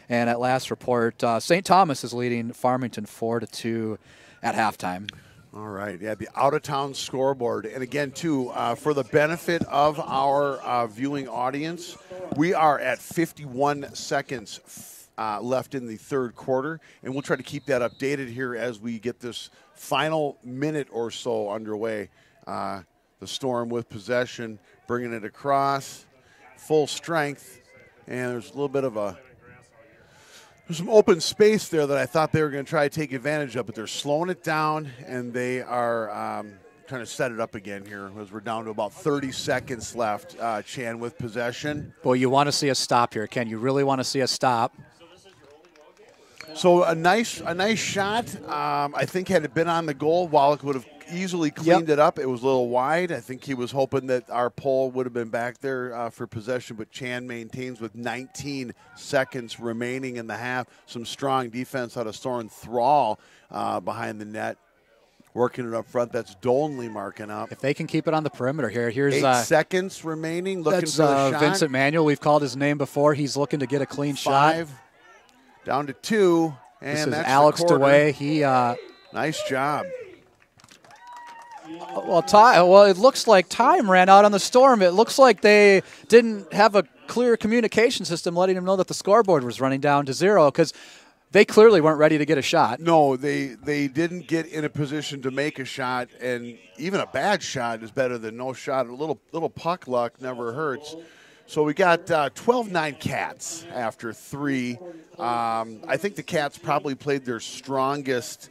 and at last report, St. Thomas is leading Farmington 4-2 at halftime. All right, yeah, the out-of-town scoreboard. And again, too, for the benefit of our viewing audience, we are at 51 seconds left in the third quarter, and we'll try to keep that updated here as we get this final minute or so underway. The Storm with possession, bringing it across, full strength, and there's a little bit of there's some open space there that I thought they were going to try to take advantage of, but they're slowing it down, and they are trying to set it up again here as we're down to about 30 seconds left. Chan with possession. Boy, you want to see a stop here, Ken. You really want to see a stop. So a nice shot. I think had it been on the goal, Wallach would have easily cleaned it up. It was a little wide. I think he was hoping that our pole would have been back there for possession, but Chan maintains with 19 seconds remaining in the half. Some strong defense out of Soren Thrall behind the net. Working it up front. That's Dolnley marking up. If they can keep it on the perimeter here. Here's 8 seconds remaining. Looking that's for the shot. Vincent Manuel. We've called his name before. He's looking to get a clean 5, shot. Down to 2. And this is that's Alex DeWay. He nice job. Well, it looks like time ran out on the Storm. It looks like they didn't have a clear communication system letting them know that the scoreboard was running down to 0 because they clearly weren't ready to get a shot. No, they didn't get in a position to make a shot, and even a bad shot is better than no shot. A little puck luck never hurts. So we got 12-9 Cats after 3. I think the Cats probably played their strongest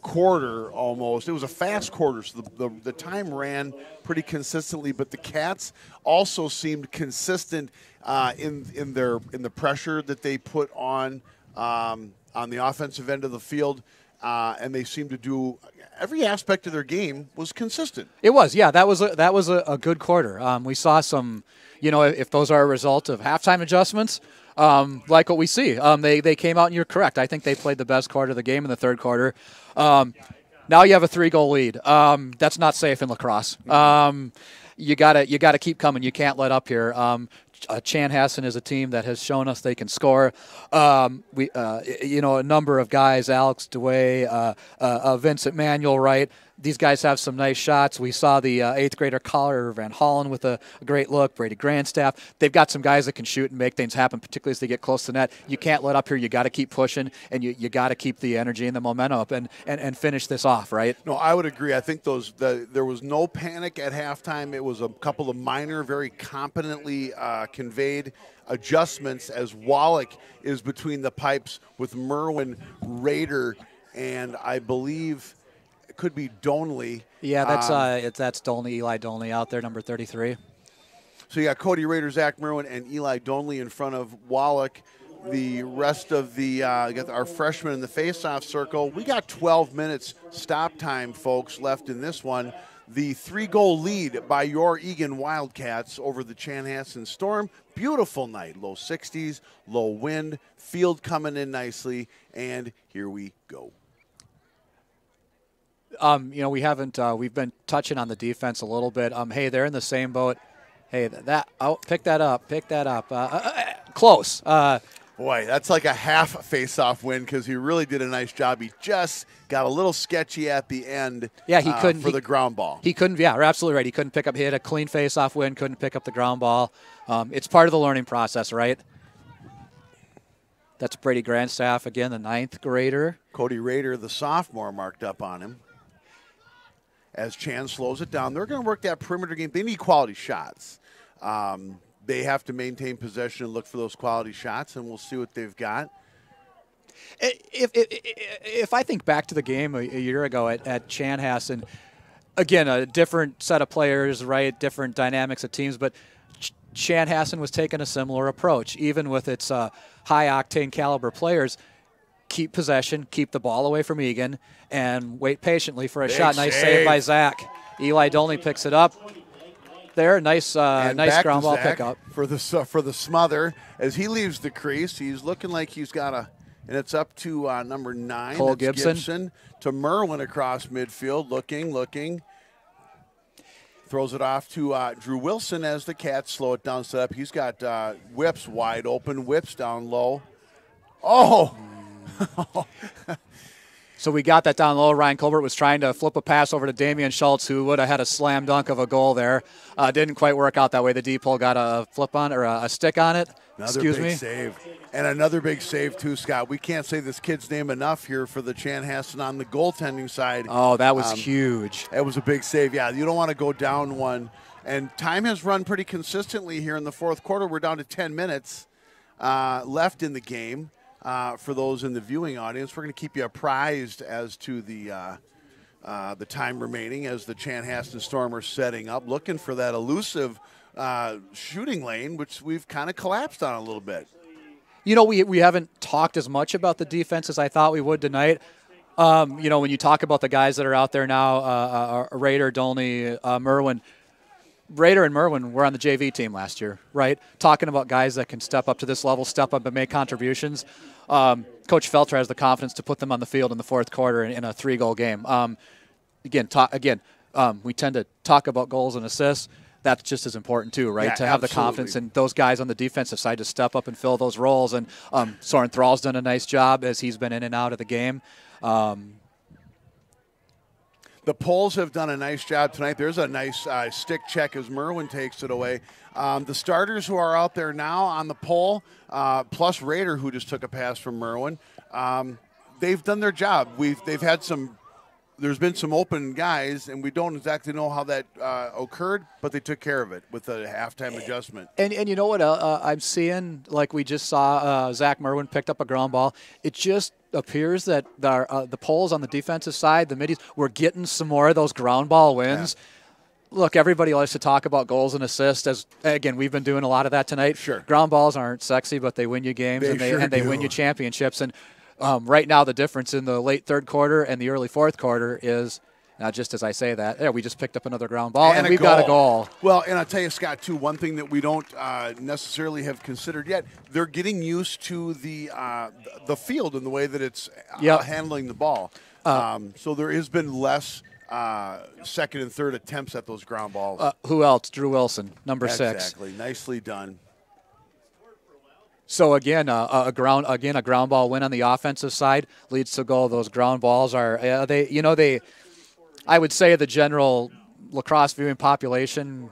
quarter almost. It was a fast quarter, so the time ran pretty consistently, but the Cats also seemed consistent in the pressure that they put on the offensive end of the field, and they seemed to do every aspect of their game was consistent. It was, yeah. That was a good quarter. We saw some, if those are a result of halftime adjustments, like what we see. They came out, and you're correct. I think they played the best quarter of the game in the third quarter. Now you have a 3-goal lead. That's not safe in lacrosse. You gotta keep coming. You can't let up here. Chanhassen is a team that has shown us they can score. A number of guys, Alex DeWay, Vincent Manuel, right? These guys have some nice shots. We saw the 8th grader Collar Van Hollen with a great look, Brady Grandstaff. They've got some guys that can shoot and make things happen, particularly as they get close to net. You can't let up here. You got to keep pushing, and you got to keep the energy and the momentum up and finish this off, right? No, I would agree. I think there was no panic at halftime. It was a couple of minor, very competently conveyed adjustments as Wallach is between the pipes with Merwin, Rader, and I believe it could be Donley. Yeah, that's Donley, Eli Donley out there, number 33. So you got Cody Rader, Zach Merwin, and Eli Donley in front of Wallach. The rest of the got our freshmen in the face-off circle. We got 12 minutes stop time, folks, left in this one. The 3-goal lead by your Eagan Wildcats over the Chanhassen Storm. Beautiful night, low 60s, low wind, field coming in nicely, and here we go. We've been touching on the defense a little bit. Hey, they're in the same boat. Hey, pick that up. Close. Boy, that's like a half face-off win because he really did a nice job. He just got a little sketchy at the end. Yeah, he couldn't for the ground ball. He couldn't. Yeah, you're absolutely right. He couldn't pick up. He had a clean face-off win. Couldn't pick up the ground ball. It's part of the learning process, right? That's Brady Grandstaff again, the 9th grader. Cody Rader, the sophomore, marked up on him. As Chan slows it down, they're going to work that perimeter game. They need quality shots. They have to maintain possession and look for those quality shots, and we'll see what they've got. If I think back to the game a year ago at Chanhassen, again, a different set of players, right, different dynamics of teams, but Chanhassen was taking a similar approach, even with its high-octane caliber players. Keep possession, keep the ball away from Eagan, and wait patiently for a shot. Nice save by Zach. Eli Donley picks it up. There, nice ground ball pickup for the smother as he leaves the crease. He's looking like he's got and it's up to number 9, Cole Gibson to Merwin across midfield, looking, throws it off to Drew Wilson as the Cats slow it down, set up. He's got whips wide open, whips down low. Oh. So we got that down low. Ryan Colbert was trying to flip a pass over to Damian Schultz, who would have had a slam dunk of a goal there. Didn't quite work out that way. The D-pole got a flip on or a stick on it. Another big save. And another big save, too, Scott. We can't say this kid's name enough here for the Chanhassen on the goaltending side. Oh, that was huge. That was a big save. Yeah, you don't want to go down one. And time has run pretty consistently here in the fourth quarter. We're down to 10 minutes left in the game. For those in the viewing audience, we're going to keep you apprised as to the time remaining as the Chanhassen Storm are setting up, looking for that elusive shooting lane, which we've kind of collapsed on a little bit. You know, we haven't talked as much about the defense as I thought we would tonight. When you talk about the guys that are out there now, Rader, Donley, Merwin, Rader and Merwin were on the JV team last year, right? Talking about guys that can step up to this level, step up and make contributions. Coach Felter has the confidence to put them on the field in the fourth quarter in a 3-goal game. We tend to talk about goals and assists. That's just as important too, right? Yeah, to have absolutely. the confidence in those guys on the defensive side to step up and fill those roles. And Soren Thrall's done a nice job as he's been in and out of the game. The Poles have done a nice job tonight. There's a nice stick check as Merwin takes it away. The starters who are out there now on the pole, plus Rader, who just took a pass from Merwin, they've done their job. There's been some open guys, and we don't exactly know how that occurred, but they took care of it with a halftime adjustment. And you know what I'm seeing? Like we just saw Zach Merwin picked up a ground ball. It just appears that the Poles on the defensive side, the middies, we're getting some more of those ground ball wins. Yeah. Look, everybody likes to talk about goals and assists. As again, we've been doing a lot of that tonight. Sure. Ground balls aren't sexy, but they win you games they win you championships. And right now, the difference in the late third quarter and the early fourth quarter is, now just as I say that, we just picked up another ground ball, and we've got a goal. Well, and I'll tell you, Scott, too, one thing that we don't necessarily have considered yet, they're getting used to the field and the way that it's handling the ball. So there has been less second and third attempts at those ground balls. Who else? Drew Wilson, number 6. Exactly. Nicely done. So again, a ground ball win on the offensive side leads to a goal. Those ground balls are I would say the general lacrosse viewing population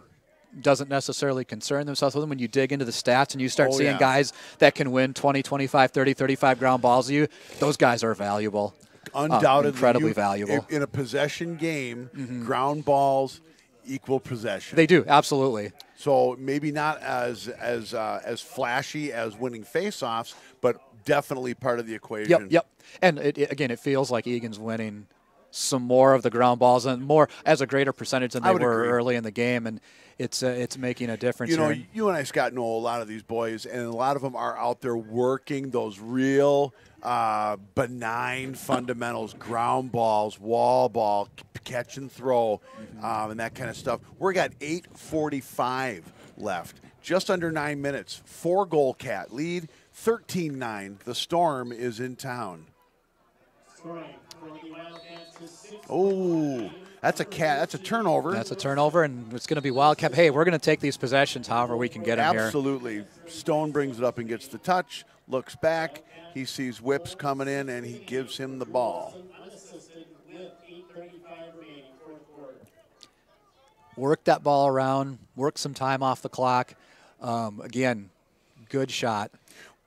doesn't necessarily concern themselves with them. When you dig into the stats and you start seeing guys that can win 20, 25, 30, 35 ground balls of you, those guys are valuable. Undoubtedly. Incredibly valuable. In a possession game, ground balls equal possession. They do, absolutely. So maybe not as flashy as winning faceoffs, but definitely part of the equation. Yep. And it feels like Eagan's winning some more of the ground balls and more as a greater percentage than they were early in the game, and it's making a difference. You and I, Scott, know a lot of these boys, and a lot of them are out there working those real benign fundamentals, ground balls, wall ball, catch and throw, and that kind of stuff. We got 8:45 left, just under 9 minutes. 4-goal Cat lead, 13-9. The Storm is in town. Oh, that's a turnover. That's a turnover, and it's going to be Wildcat. Hey, we're going to take these possessions however we can get them here. Absolutely. Stone brings it up and gets the touch, looks back. He sees Whips coming in, and he gives him the ball. Work that ball around, work some time off the clock. Again, good shot.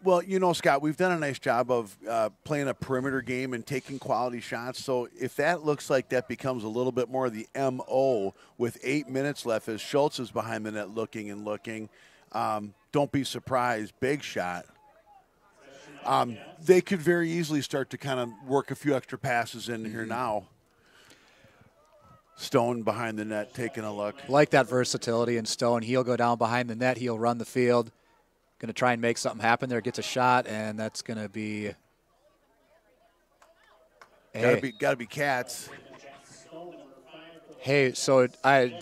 Well, Scott, we've done a nice job of playing a perimeter game and taking quality shots. So if that looks like that becomes a little bit more of the MO with 8 minutes left as Schultz is behind the net looking, don't be surprised. Big shot. They could very easily start to kind of work a few extra passes in here now. Stone behind the net taking a look. Like that versatility in Stone. He'll go down behind the net. He'll run the field. Going to try and make something happen there. Gets a shot, and that's going to be. Got to be Cats. Hey, so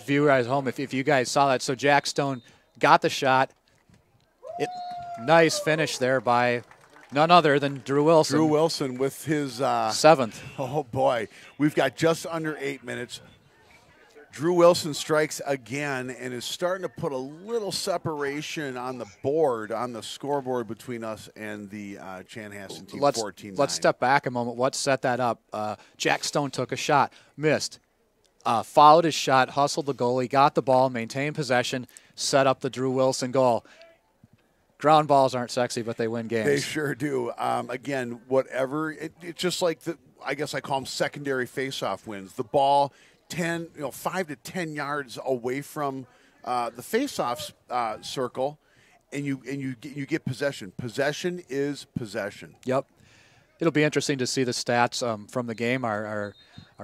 viewers at home, if you guys saw that, so Jack Stone got the shot. Nice finish there by none other than Drew Wilson. Drew Wilson with his 7th. Oh boy, we've got just under 8 minutes. Drew Wilson strikes again and is starting to put a little separation on the board, on the scoreboard between us and the Chanhassen team, 14-9. Let's step back a moment. What set that up? Jack Stone took a shot, missed, followed his shot, hustled the goalie, got the ball, maintained possession, set up the Drew Wilson goal. Ground balls aren't sexy, but they win games. They sure do. Again, whatever. It's just like I guess I call them secondary face-off wins. The ball 5 to 10 yards away from the face-off circle, and you get possession. Possession is possession. Yep. It'll be interesting to see the stats from the game. Our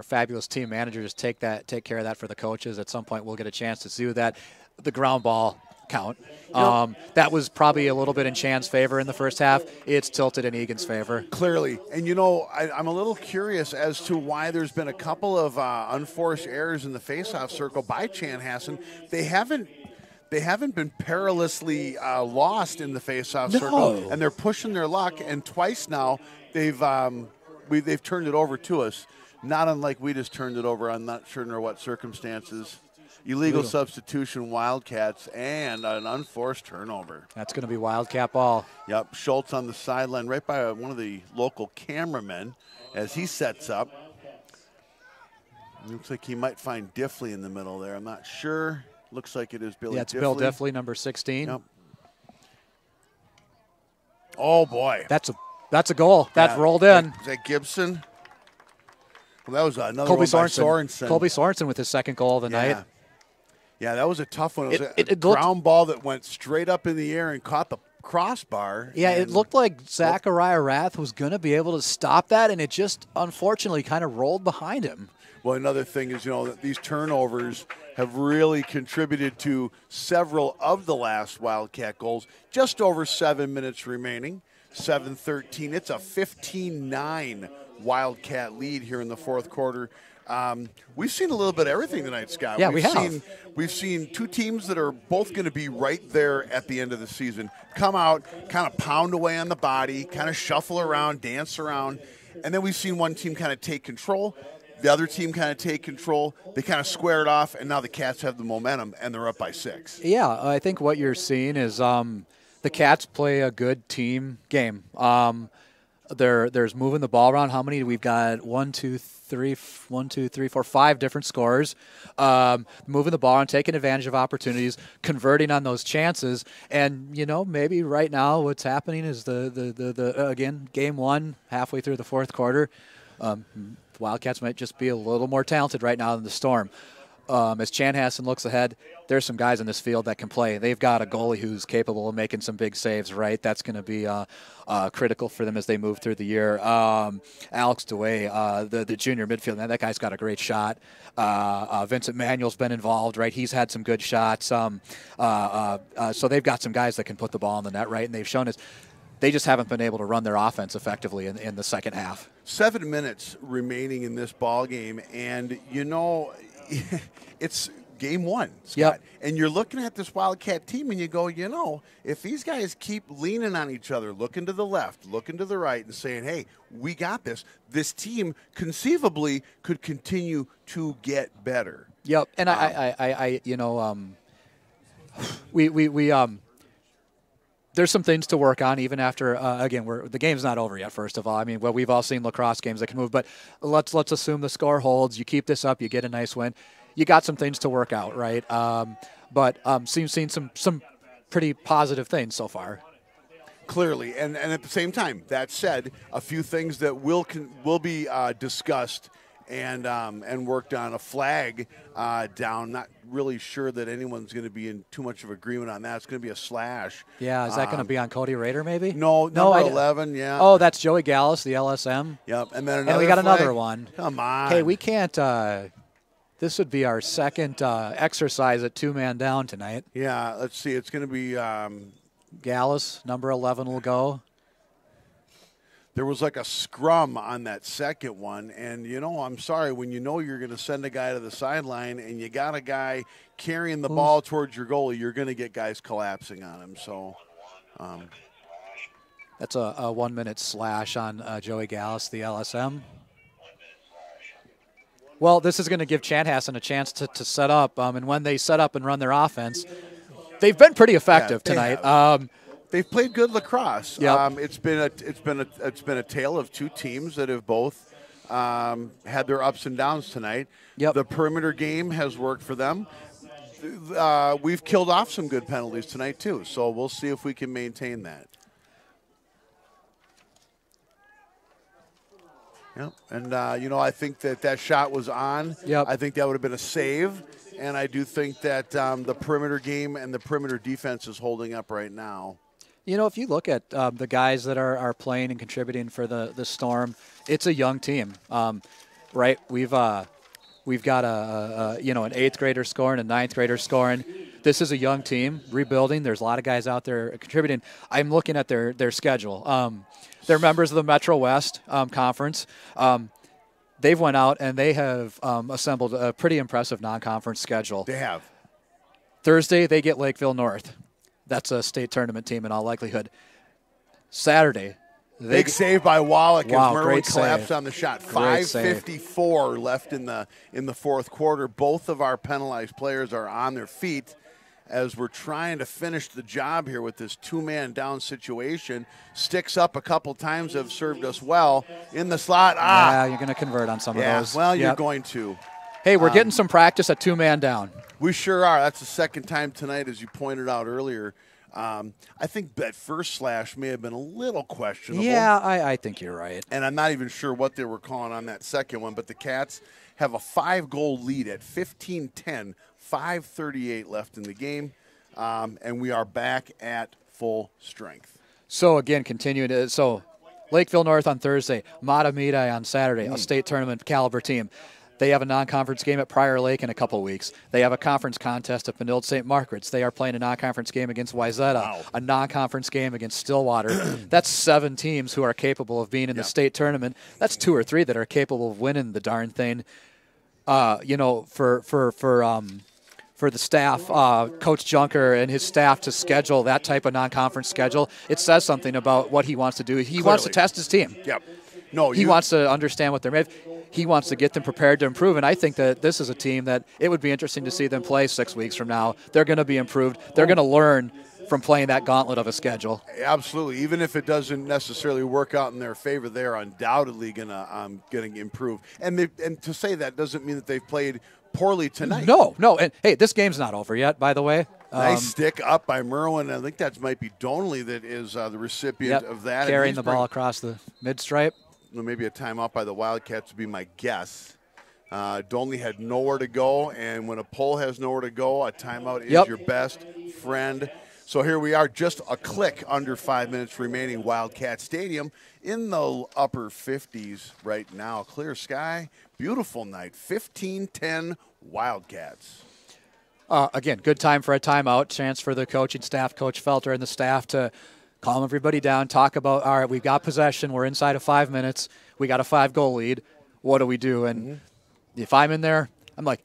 fabulous team managers take care of that for the coaches. At some point, we'll get a chance to see that. The ground ball count. That was probably a little bit in Chan's favor in the first half. It's tilted in Eagan's favor. Clearly. And, I'm a little curious as to why there's been a couple of unforced errors in the faceoff circle by Chanhassen. They haven't been perilously lost in the faceoff circle, and they're pushing their luck. And twice now they've turned it over to us, not unlike we just turned it over. I'm not sure under what circumstances. Illegal substitution, Wildcats, and an unforced turnover. That's going to be Wildcat ball. Yep, Schultz on the sideline right by one of the local cameramen as he sets up. Looks like he might find Diffley in the middle there. I'm not sure. Looks like it is Billy Diffley. Yeah, it's Bill Diffley, number 16. Yep. Oh, boy. That's a goal. That rolled in. Is that Gibson? Well, that was another Colby one by Sorensen. Sorensen. Colby Sorensen with his second goal of the night. Yeah, that was a tough one. It was a ground ball that went straight up in the air and caught the crossbar. Yeah, it looked like Zachariah Rath was going to be able to stop that, and it just unfortunately kind of rolled behind him. Well, another thing is, that these turnovers have really contributed to several of the last Wildcat goals. Just over 7 minutes remaining, 7:13. It's a 15-9 Wildcat lead here in the fourth quarter. We've seen a little bit of everything tonight, Scott. Yeah, We've seen two teams that are both going to be right there at the end of the season come out, kind of pound away on the body, kind of shuffle around, dance around, and then we've seen one team kind of take control, the other team kind of take control, they kind of square it off, and now the Cats have the momentum, and they're up by 6. Yeah, I think what you're seeing is The Cats play a good team game. There's moving the ball around. How many? We've got 5 different scorers. Moving the ball and taking advantage of opportunities, converting on those chances. And, maybe right now what's happening is again, game 1, halfway through the fourth quarter, Wildcats might just be a little more talented right now than the Storm. As Chanhassen looks ahead, there's some guys in this field that can play. They've got a goalie who's capable of making some big saves, right? That's going to be critical for them as they move through the year. Alex DeWay, the junior midfield, man, that guy's got a great shot. Vincent Manuel's been involved, right? He's had some good shots. So they've got some guys that can put the ball in the net, right? And they've shown us they just haven't been able to run their offense effectively in the second half. 7 minutes remaining in this ball game, and it's game 1, Scott. Yep. And you're looking at this Wildcat team, and you go, if these guys keep leaning on each other, looking to the left, looking to the right, and saying, hey, we got this team conceivably could continue to get better. Yep. And there's some things to work on even after, again, the game's not over yet, first of all. I mean, we've all seen lacrosse games that can move, but let's assume the score holds. You keep this up, you get a nice win. You got some things to work out, right? But seen some pretty positive things so far. Clearly, and at the same time, that said, a few things that will be discussed and worked on. A flag down. Not really sure that anyone's going to be in too much of agreement on that. It's going to be a slash. Yeah, is that going to be on Cody Rader maybe? No, number 11, yeah. Oh, that's Joey Gallus, the LSM. Yep, and then we got flag. Another one. Come on. Hey, we can't this would be our second exercise at 2-man down tonight. Yeah, let's see. It's going to be Gallus, number 11 will go. There was like a scrum on that second one, and I'm sorry, when you're going to send a guy to the sideline and you got a guy carrying the ball towards your goalie, you're going to get guys collapsing on him. So that's a 1-minute slash on Joey Gallus, the LSM. Well, this is going to give Chanhassen a chance to set up, and when they set up and run their offense, they've been pretty effective tonight. They've played good lacrosse. Yep. It's been a tale of two teams that have both had their ups and downs tonight. Yep. The perimeter game has worked for them. We've killed off some good penalties tonight too, so we'll see if we can maintain that. Yep. And I think that shot was on. Yep. I think that would have been a save. And I do think that the perimeter game and the perimeter defense is holding up right now. If you look at the guys that are playing and contributing for the Storm, it's a young team, right? We've got an 8th grader scoring, a 9th grader scoring. This is a young team rebuilding. There's a lot of guys out there contributing. I'm looking at their schedule. They're members of the Metro West Conference. They've went out and they have assembled a pretty impressive non-conference schedule. They have. Thursday, they get Lakeville North. That's a state tournament team in all likelihood. Saturday. Big save by Wallach as Murray collapsed save. on the shot. Great 5:54 left in the fourth quarter. Both of our penalized players are on their feet as we're trying to finish the job here with this 2-man down situation. Sticks up a couple times have served us well. In the slot. Yeah, you're going to convert on some of those. Well, you're going to. Hey, we're getting some practice at 2-man down. We sure are. That's the second time tonight, as you pointed out earlier. I think that first slash may have been a little questionable. Yeah, I think you're right. And I'm not even sure what they were calling on that second one, but the Cats have a 5-goal lead at 15-10, 5:38 left in the game, and we are back at full strength. So, again, continuing. So, Lakeville North on Thursday, Matamidi on Saturday, a state tournament caliber team. They have a non-conference game at Prior Lake in a couple weeks. They have a conference contest at Benilde St. Margaret's. They are playing a non-conference game against Wayzata, a non-conference game against Stillwater. That's 7 teams who are capable of being in the state tournament. That's 2 or 3 that are capable of winning the darn thing. For the staff, Coach Junker and his staff to schedule that type of non-conference schedule, it says something about what he wants to do. He wants to test his team. Yep. No, he wants to understand what they're made. He wants to get them prepared to improve, and I think that this is a team that it would be interesting to see them play 6 weeks from now. They're going to be improved. They're going to learn from playing that gauntlet of a schedule. Absolutely. Even if it doesn't necessarily work out in their favor, they're undoubtedly gonna improve. And to say that doesn't mean that they've played poorly tonight. No. And hey, this game's not over yet, by the way. Nice stick up by Merwin. I think that might be Donley that is the recipient of that. Carrying the ball across the mid-stripe. Maybe a timeout by the Wildcats would be my guess. Donley had nowhere to go, and when a pole has nowhere to go, a timeout is your best friend. So here we are, just a click under 5 minutes remaining. Wildcat Stadium in the upper 50s right now. Clear sky, beautiful night. 15-10 Wildcats. Again, good time for a timeout. Chance for the coaching staff, Coach Felter and the staff, to calm everybody down, talk about, all right, we've got possession. We're inside of 5 minutes. We got a 5-goal lead. What do we do? And if I'm in there, I'm like,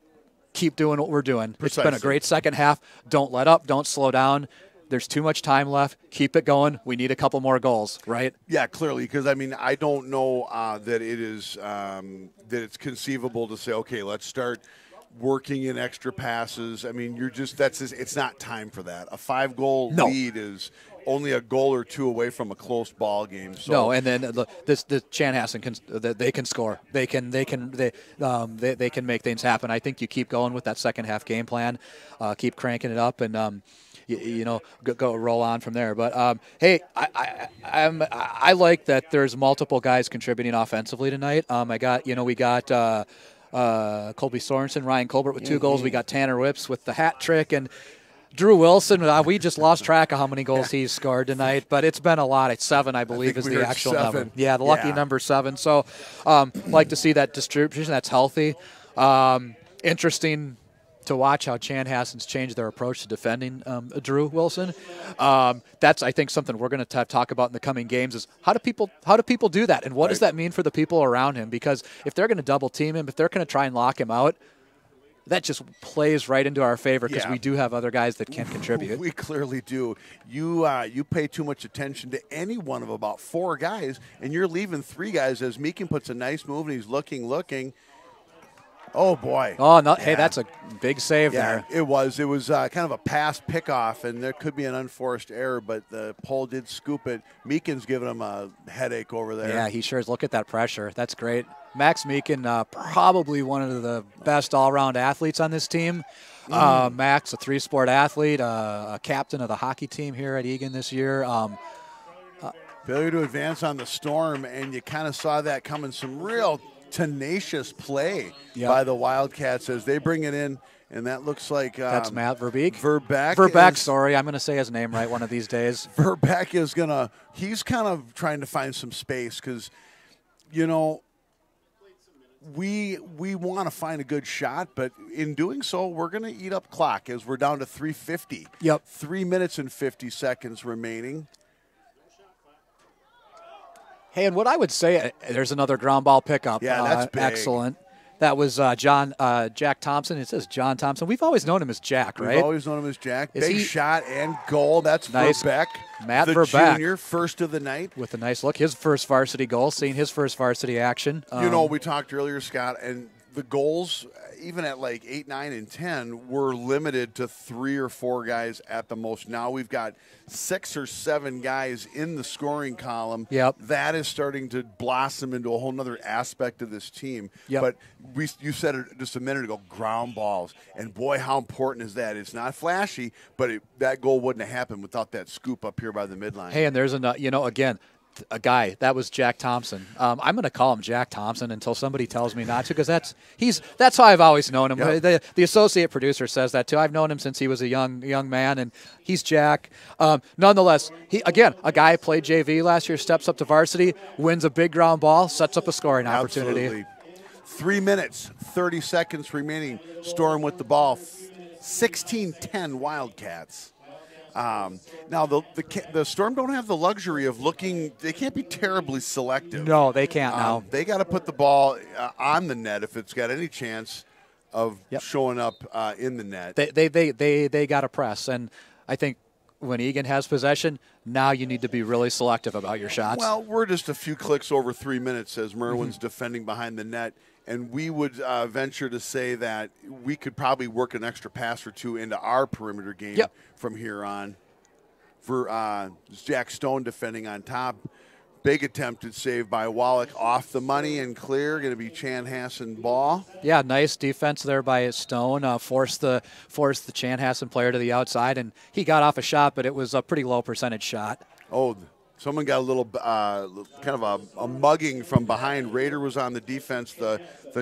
keep doing what we're doing. Precisely. It's been a great second half. Don't let up. Don't slow down. There's too much time left. Keep it going. We need a couple more goals, right? Yeah, clearly, because, I mean, I don't know that it is that it's conceivable to say, okay, let's start working in extra passes. I mean, it's not time for that. A 5-goal lead is only a goal or two away from a close ball game. So. No, and then the Chanhassen they can score. They can make things happen. I think you keep going with that second half game plan, keep cranking it up, and go roll on from there. But hey, I like that there's multiple guys contributing offensively tonight. We got Colby Sorensen, Ryan Colbert with 2 goals. We got Tanner Whips with the hat trick, and Drew Wilson. We just lost track of how many goals he's scored tonight, but it's been a lot. It's 7, I believe, is the actual 7. number. Yeah, the lucky number 7. So, like to see that distribution. That's healthy. Interesting to watch how Chanhassen's changed their approach to defending Drew Wilson. That's, I think, something we're going to talk about in the coming games is how do people do that, and what does that mean for the people around him? Because if they're going to double team him, if they're going to try and lock him out, that just plays right into our favor because we do have other guys that can contribute. We clearly do. You pay too much attention to any one of about 4 guys, and you're leaving 3 guys as Meekin puts a nice move, and he's looking. Oh, boy. Oh, no! Yeah. Hey, that's a big save there. It was kind of a pass pickoff, and there could be an unforced error, but the pole did scoop it. Meekin's giving him a headache over there. Yeah, he sure is. Look at that pressure. That's great. Max Meekin, probably one of the best all-around athletes on this team. Max, a 3-sport athlete, a captain of the hockey team here at Eagan this year. Failure to advance on the Storm, and you kind of saw that coming. Some real tenacious play by the Wildcats as they bring it in, and that looks like that's Matt Verbeek. Verbeek. Sorry, I'm going to say his name right one of these days. Verbeek is he's kind of trying to find some space because, we want to find a good shot, but in doing so, we're going to eat up clock as we're down to 3:50. Yep. 3 minutes and 50 seconds remaining. Hey, and what I would say, there's another ground ball pickup. Yeah, that's big. Excellent. That was Jack Thompson. It says John Thompson. We've always known him as Jack, right? We've always known him as Jack. Big shot and goal. That's nice. Verbeek. Matt the Verbeek. Junior, first of the night. With a nice look. His first varsity goal, seeing his first varsity action. We talked earlier, Scott, and the goals, even at like 8, 9, and 10, were limited to 3 or 4 guys at the most. Now we've got 6 or 7 guys in the scoring column. Yep. That is starting to blossom into a whole other aspect of this team. Yep. But you said it just a minute ago, ground balls. And, boy, how important is that? It's not flashy, but that goal wouldn't have happened without that scoop up here by the midline. Hey, and there's again, a guy that was Jack Thompson. I'm going to call him Jack Thompson until somebody tells me not to, because that's how I've always known him. Yep. The associate producer says that too. I've known him since he was a young man, and he's Jack. Nonetheless, a guy played JV last year, steps up to varsity, wins a big ground ball, sets up a scoring opportunity. Absolutely. 3 minutes, 30 seconds remaining. Storm with the ball. 16-10 Wildcats. Now, the Storm don't have the luxury of looking – they can't be terribly selective. No, they can't now. They got to put the ball on the net if it's got any chance of showing up in the net. They got to press, and I think when Eagan has possession, now you need to be really selective about your shots. Well, we're just a few clicks over 3 minutes as Merwin's defending behind the net. And we would venture to say that we could probably work an extra pass or 2 into our perimeter game from here on. Jack Stone defending on top. Big attempted save by Wallach off the money and clear. Going to be Chanhassen ball. Yeah, nice defense there by Stone. Forced the Chanhassen player to the outside, and he got off a shot, but it was a pretty low percentage shot. Oh, someone got a little kind of a mugging from behind. Rader was on the defense, the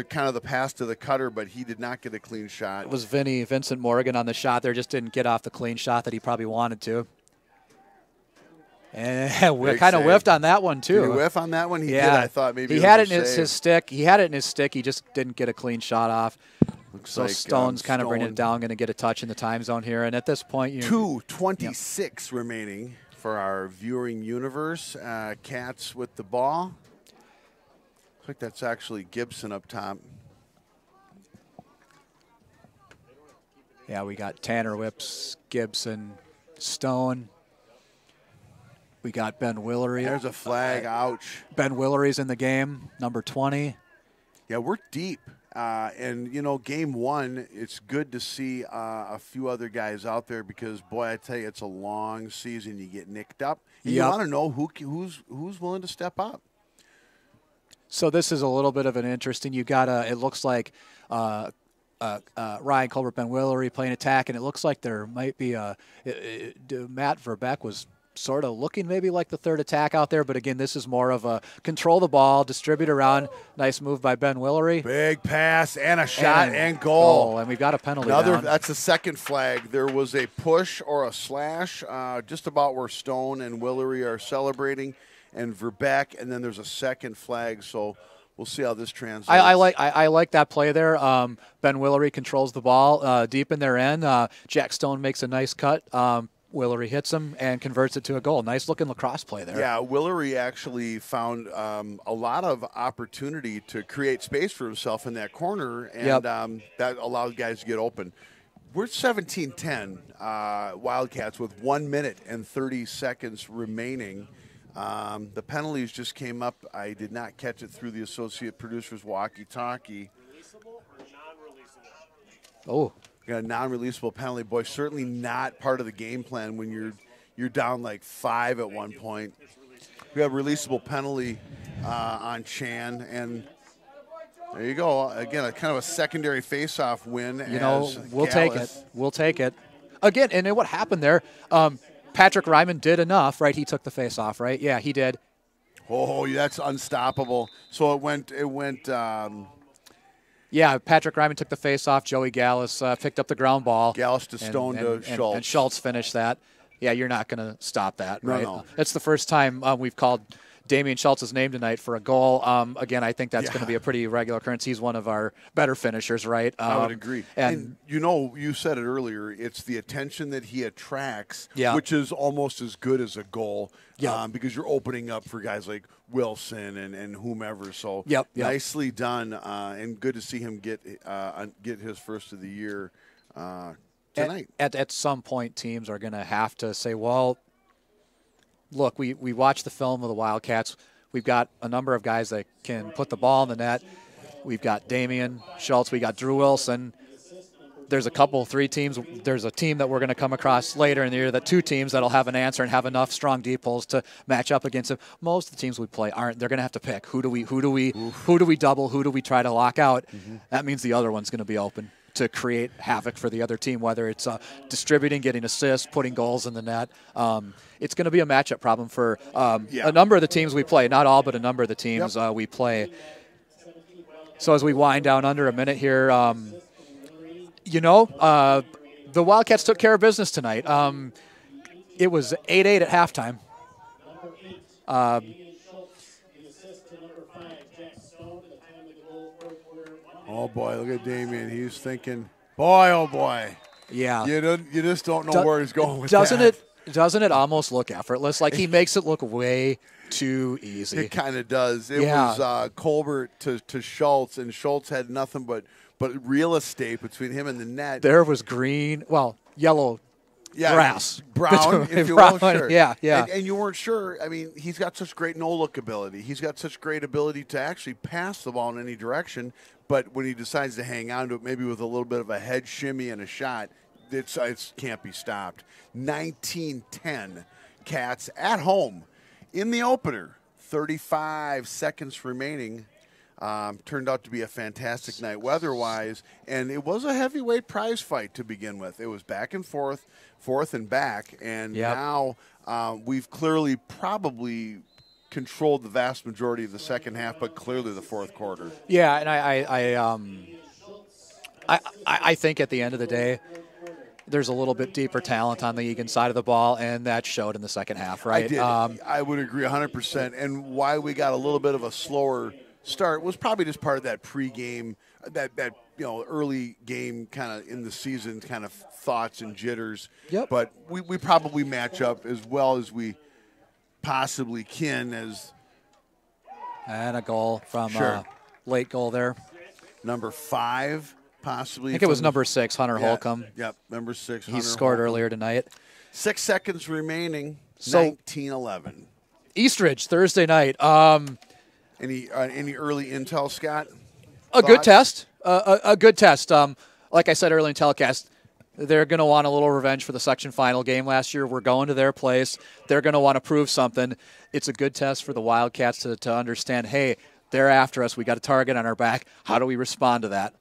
kind of the pass to the cutter, but he did not get a clean shot. It was Vincent Morgan on the shot there, just didn't get off the clean shot that he probably wanted to. And we kind of whiffed on that one too. Did he whiff on that one? He did. I thought maybe he had it in his stick. He had it in his stick. He just didn't get a clean shot off. Looks so like Stone's kind of bringing it down, going to get a touch in the time zone here. And at this point, 2:26 remaining for our viewing universe. Cats with the ball. Looks like that's actually Gibson up top. Yeah, we got Tanner Whips, Gibson, Stone. We got Ben Willery. There's a flag. Ouch. Ben Willery's in the game, number 20. Yeah, we're deep. And, game one, it's good to see a few other guys out there because, boy, I tell you, it's a long season. You get nicked up. And you want to know who's willing to step up. So this is a little bit of an interesting. You got it looks like Ryan Colbert, Ben Willery playing attack, and it looks like there might be Matt Verbeck was sort of looking maybe like the third attack out there, but again, this is more of a control the ball, distribute around. Nice move by Ben Willery. Big pass and a shot and goal. And we've got a penalty down. That's the second flag. There was a push or a slash just about where Stone and Willery are celebrating, and Verbeck, and then there's a second flag. So we'll see how this translates. I like that play there. Ben Willery controls the ball deep in their end. Jack Stone makes a nice cut. Willery hits him and converts it to a goal. Nice looking lacrosse play there. Yeah, Willery actually found a lot of opportunity to create space for himself in that corner, and that allowed guys to get open. We're 17-10 Wildcats with 1 minute and 30 seconds remaining. The penalties just came up. I did not catch it through the associate producer's walkie-talkie. Releasable or non-releasable? Oh. Got a non-releasable penalty. Boy, certainly not part of the game plan when you're down like 5 at one point. We have releasable penalty on Chan, and there you go. Again, a kind of a secondary face-off win. We'll take it. We'll take it. Again, and then what happened there, Patrick Ryman did enough, right? He took the face-off, right? Yeah, he did. Oh, that's unstoppable. So it went yeah, Patrick Ryman took the face-off. Joey Gallus picked up the ground ball. Gallus to Stone to Schultz. And Schultz finished that. Yeah, you're not going to stop that, right? No. That's the first time we've called Damian Schultz's name tonight for a goal. Again, I think that's going to be a pretty regular occurrence. He's one of our better finishers, right? I would agree. And you said it earlier, it's the attention that he attracts, which is almost as good as a goal because you're opening up for guys like Wilson and whomever. So nicely done, and good to see him get his first of the year tonight. At some point, teams are going to have to say, well, look, we watched the film of the Wildcats. We've got a number of guys that can put the ball in the net. We've got Damian Schultz. We got Drew Wilson. There's three teams. There's a team that we're going to come across later in the year, two teams that'll have an answer and have enough strong deep holes to match up against them. Most of the teams we play aren't. They're going to have to pick who do we double, who do we try to lock out. That means the other one's going to be open to create havoc for the other team, whether it's distributing, getting assists, putting goals in the net. It's going to be a matchup problem for a number of the teams we play. Not all, but a number of the teams we play. So as we wind down under a minute here, the Wildcats took care of business tonight. It was 8-8 at halftime. Oh, boy, look at Damian. He's thinking, boy, oh, boy. Yeah. You just don't know where he's going with that. Doesn't it almost look effortless? Like he makes it look way too easy. It kind of does. It was Colbert to Schultz, and Schultz had nothing but real estate between him and the net. There was yellow grass. Brown, if you will, sure. Yeah. And you weren't sure. I mean, he's got such great no-look ability. He's got such great ability to actually pass the ball in any direction. But when he decides to hang on to it, maybe with a little bit of a head shimmy and a shot, it can't be stopped. 19-10 Cats at home in the opener. 35 seconds remaining. Turned out to be a fantastic night weather-wise, and it was a heavyweight prize fight to begin with. It was back and forth and back, and now we've clearly probably controlled the vast majority of the second half, but clearly the fourth quarter. Yeah, and I think at the end of the day, there's a little bit deeper talent on the Eagan side of the ball, and that showed in the second half, right? I did. I would agree 100%, and why we got a little bit of a slower start was probably just part of that pregame, that early game kind of in the season kind of thoughts and jitters. Yep. But we probably match up as well as we possibly can. And a goal from late goal there. Number 5, possibly. I think it was number 6, Hunter Holcomb. Yep, number 6. He scored earlier tonight. 6 seconds remaining. So 19-11. Eastridge Thursday night. Any early intel, Scott? A good test. A good test. Like I said earlier in telecast, they're going to want a little revenge for the section final game last year. We're going to their place. They're going to want to prove something. It's a good test for the Wildcats to understand, hey, they're after us. We got a target on our back. How do we respond to that?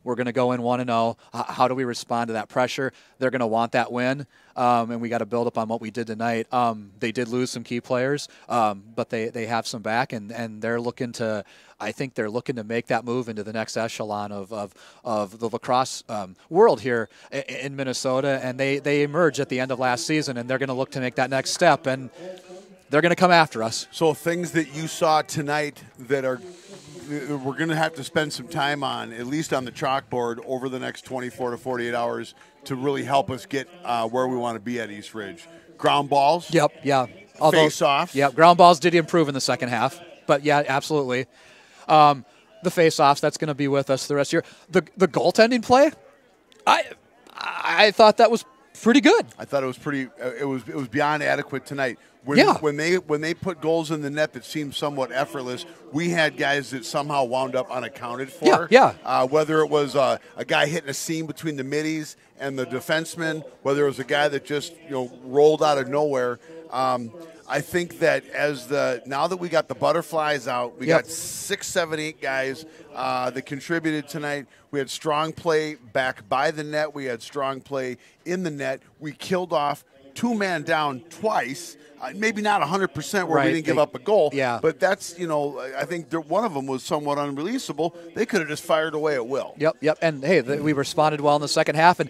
We're going to go in 1-0. How do we respond to that pressure? They're going to want that win, and we got to build up on what we did tonight. They did lose some key players, but they have some back, and they're looking to. I think they're looking to make that move into the next echelon of the lacrosse world here in Minnesota, and they emerged at the end of last season, and they're going to look to make that next step, and they're going to come after us. So things that you saw tonight that we're going to have to spend some time on, at least on the chalkboard, over the next 24 to 48 hours to really help us get where we want to be at East Ridge. Ground balls. Yep, yeah. Face-offs. Yep, ground balls did improve in the second half, but yeah, absolutely. The face-offs, that's going to be with us the rest of the year. The goaltending play, I thought that was pretty good. I thought it was pretty. It was beyond adequate tonight. When they put goals in the net that seemed somewhat effortless, we had guys that somehow wound up unaccounted for. Yeah. Whether it was a guy hitting a seam between the middies and the defenseman, whether it was a guy that just rolled out of nowhere. I think that now that we got the butterflies out, we got 6, 7, 8 guys that contributed tonight. We had strong play back by the net. We had strong play in the net. We killed off 2-man down twice. Maybe not 100% where we didn't give up a goal. Yeah. But that's, I think one of them was somewhat unreleasable. They could have just fired away at will. Yep. And, hey, we responded well in the second half. And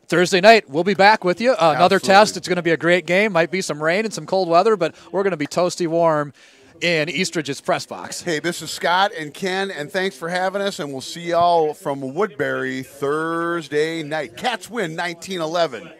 Thursday night, we'll be back with you. Another Absolutely. test. It's going to be a great game. Might be some rain and some cold weather, but we're going to be toasty warm in Eastridge's press box. Hey, this is Scott and Ken, and thanks for having us, and we'll see y'all from Woodbury Thursday night. Cats win 19-11.